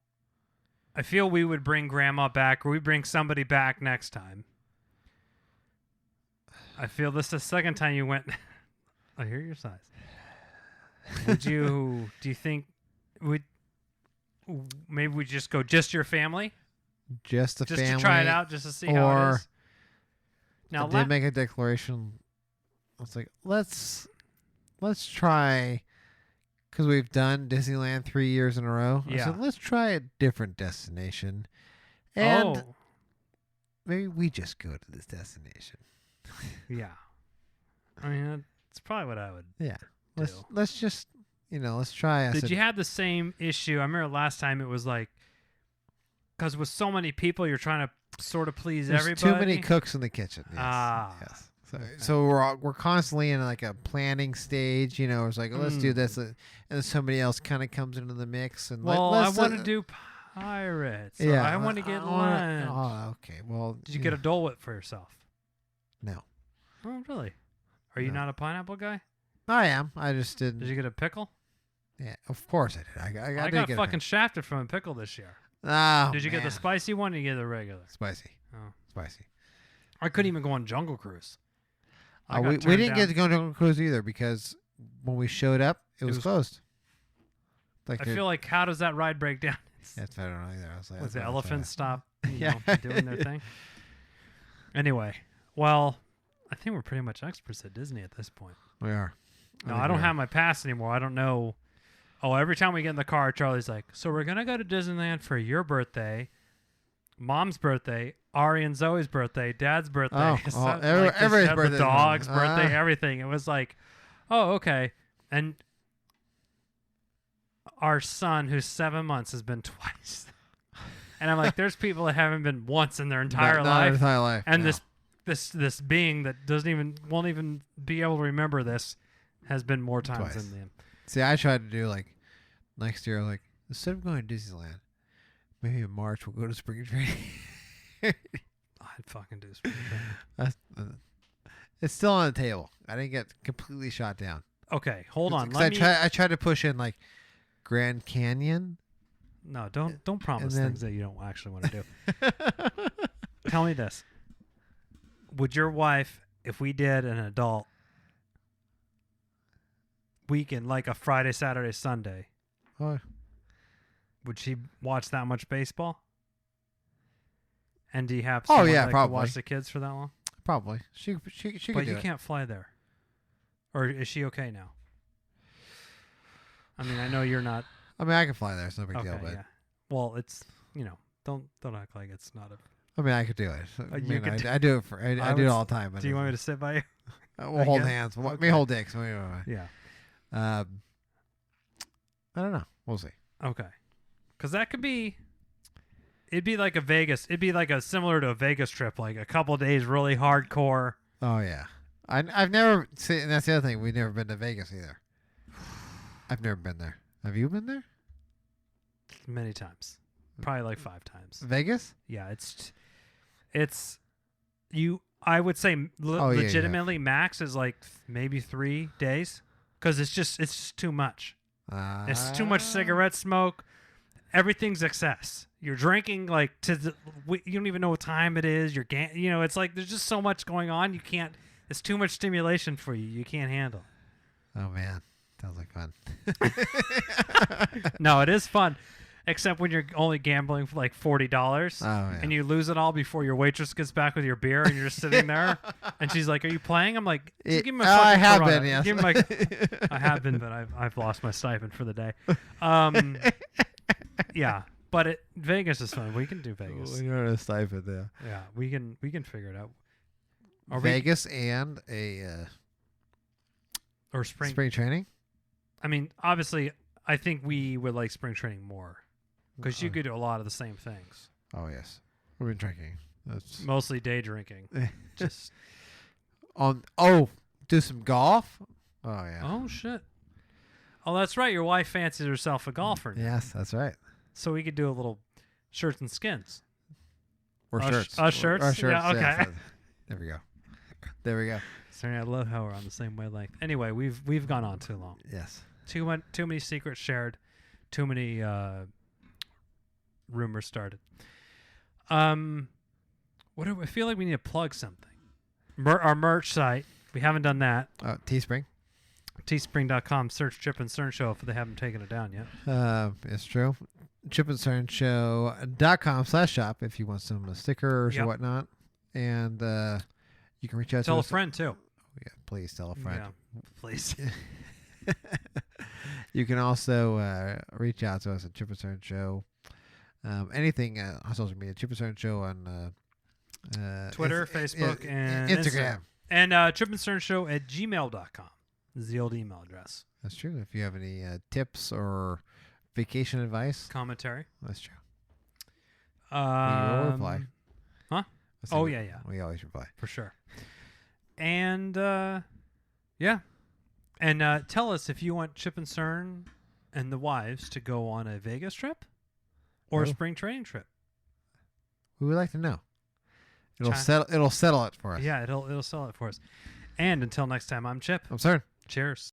[SPEAKER 2] I feel we would bring Grandma back or we bring somebody back next time. I feel this is the second time you went. I hear your sighs. Do you think maybe we just go just your family?
[SPEAKER 1] Just
[SPEAKER 2] family.
[SPEAKER 1] Just
[SPEAKER 2] to try it out, just to see how it is. Now,
[SPEAKER 1] I did make a declaration. I was like, let's try, because we've done Disneyland 3 years in a row. I said, let's try a different destination. And maybe we just go to this destination.
[SPEAKER 2] Yeah. I mean, that's probably what I would do.
[SPEAKER 1] Let's just, let's try.
[SPEAKER 2] Did you have the same issue? I remember last time it was like, because with so many people, you're trying to sort of please everybody.
[SPEAKER 1] Too many cooks in the kitchen. Yes. Yes. So we're constantly in like a planning stage, it's like, let's do this, and then somebody else kind of comes into the mix, and
[SPEAKER 2] I want to do pirates. Yeah, I want to get lunch.
[SPEAKER 1] Oh, okay. Well,
[SPEAKER 2] did you get a Dole Whip for yourself?
[SPEAKER 1] No.
[SPEAKER 2] Oh, really? Are you not a pineapple guy?
[SPEAKER 1] I am. I just didn't.
[SPEAKER 2] Did you get a pickle?
[SPEAKER 1] Yeah, of course I did. I
[SPEAKER 2] got fucking shafted from a pickle this year.
[SPEAKER 1] Oh,
[SPEAKER 2] did you get the spicy one or did you get the regular?
[SPEAKER 1] Spicy.
[SPEAKER 2] Oh,
[SPEAKER 1] spicy.
[SPEAKER 2] I couldn't even go on Jungle Cruise.
[SPEAKER 1] We didn't get to go on Jungle Cruise either because when we showed up, it was closed.
[SPEAKER 2] Like I feel like, how does that ride break down?
[SPEAKER 1] I don't know either. I was like,
[SPEAKER 2] was the elephants stop doing their thing? Anyway, well, I think we're pretty much experts at Disney at this point.
[SPEAKER 1] We are.
[SPEAKER 2] No, I don't have my pass anymore. I don't know. Oh, every time we get in the car, Charlie's like, so we're going to go to Disneyland for your birthday. Mom's birthday, Ari and Zoe's birthday, Dad's birthday,
[SPEAKER 1] everybody's birthday,
[SPEAKER 2] the dog's birthday, everything. It was like, oh, okay. And our son, who's 7 months, has been twice. And I'm like, there's people that haven't been once in their entire life. And this being that won't even be able to remember this has been more times than them.
[SPEAKER 1] See, I tried to do like next year, like instead of going to Disneyland, maybe in March we'll go to spring training.
[SPEAKER 2] I'd fucking do spring training.
[SPEAKER 1] It's still on the table. I didn't get completely shot down.
[SPEAKER 2] Okay, hold on.
[SPEAKER 1] I tried to push in like Grand Canyon.
[SPEAKER 2] No, don't promise things that you don't actually want to do. Tell me this. Would your wife, if we did an adult weekend, like a Friday, Saturday, Sunday, would she watch that much baseball? And do you have someone that could watch the kids for that long?
[SPEAKER 1] Probably. She could do it.
[SPEAKER 2] But you can't fly there. Or is she okay now? I mean, I know you're not.
[SPEAKER 1] I mean, I can fly there. It's no big deal. But
[SPEAKER 2] well, it's don't act like it's not a.
[SPEAKER 1] I mean, I could do it. I do it I do it all the time.
[SPEAKER 2] Do you want me to sit by you?
[SPEAKER 1] We'll hold hands. Okay. Me hold dicks.
[SPEAKER 2] Yeah.
[SPEAKER 1] I don't know. We'll see.
[SPEAKER 2] Okay. Because that could be. It'd be like a Vegas. It'd be like similar to a Vegas trip, like a couple of days really hardcore.
[SPEAKER 1] Oh yeah. I've never seen. And that's the other thing. We've never been to Vegas either. I've never been there. Have you been there?
[SPEAKER 2] Many times. Probably like 5 times.
[SPEAKER 1] Vegas?
[SPEAKER 2] Yeah, it's you. I would say legitimately max is like maybe 3 days because it's just too much. It's too much cigarette smoke. Everything's excess. You're drinking like you don't even know what time it is. It's like there's just so much going on. You can't. It's too much stimulation for you. You can't handle.
[SPEAKER 1] Oh man, sounds like fun.
[SPEAKER 2] No, it is fun. Except when you're only gambling for like $40 and you lose it all before your waitress gets back with your beer and you're just sitting there and she's like, "Are you playing?" I'm like, "Give me my fucking
[SPEAKER 1] I have
[SPEAKER 2] Corona.
[SPEAKER 1] been, yes.
[SPEAKER 2] Give me I have been, but I've lost my stipend for the day. Yeah, but Vegas is fun. We can do Vegas.
[SPEAKER 1] We're going to stipend there.
[SPEAKER 2] Yeah, we can figure it out.
[SPEAKER 1] Vegas and
[SPEAKER 2] or spring
[SPEAKER 1] training.
[SPEAKER 2] I mean, obviously, I think we would like spring training more. Because you could do a lot of the same things.
[SPEAKER 1] Oh, yes. We've been drinking. That's
[SPEAKER 2] mostly day drinking. Just
[SPEAKER 1] do some golf? Oh, yeah.
[SPEAKER 2] Oh, shit. Oh, that's right. Your wife fancies herself a golfer now.
[SPEAKER 1] Yes, that's right.
[SPEAKER 2] So we could do a little shirts and skins.
[SPEAKER 1] Or shirts.
[SPEAKER 2] Shirts?
[SPEAKER 1] Or shirts.
[SPEAKER 2] Yeah, okay.
[SPEAKER 1] Yes. There we go.
[SPEAKER 2] Sorry, I love how we're on the same wavelength. Anyway, we've gone on too long.
[SPEAKER 1] Yes.
[SPEAKER 2] Too many secrets shared. Too many... rumors started. I feel like we need to plug something. Our merch site. We haven't done that.
[SPEAKER 1] Teespring.
[SPEAKER 2] Teespring.com. Search Chip and Cern Show if they haven't taken it down yet.
[SPEAKER 1] It's true. chipandcernshow.com/shop if you want some stickers or whatnot. And you can reach out to us.
[SPEAKER 2] Tell a friend too.
[SPEAKER 1] Yeah, please tell a friend.
[SPEAKER 2] Yeah, please.
[SPEAKER 1] You can also reach out to us at Chip and Cern Show. Anything on social media, Chip and Cern Show on
[SPEAKER 2] Twitter, Facebook, and
[SPEAKER 1] Instagram.
[SPEAKER 2] And Chip and Cern Show at gmail.com is the old email address.
[SPEAKER 1] That's true. If you have any tips or vacation advice,
[SPEAKER 2] commentary.
[SPEAKER 1] That's true. We
[SPEAKER 2] will
[SPEAKER 1] reply.
[SPEAKER 2] Huh? Oh, yeah.
[SPEAKER 1] We always reply.
[SPEAKER 2] For sure. And, yeah. And tell us if you want Chip and Cern and the wives to go on a Vegas trip or a spring training trip.
[SPEAKER 1] We would like to know. It'll settle it for us.
[SPEAKER 2] Yeah, it'll settle it for us. And until next time, I'm Chip.
[SPEAKER 1] I'm Cern.
[SPEAKER 2] Cheers.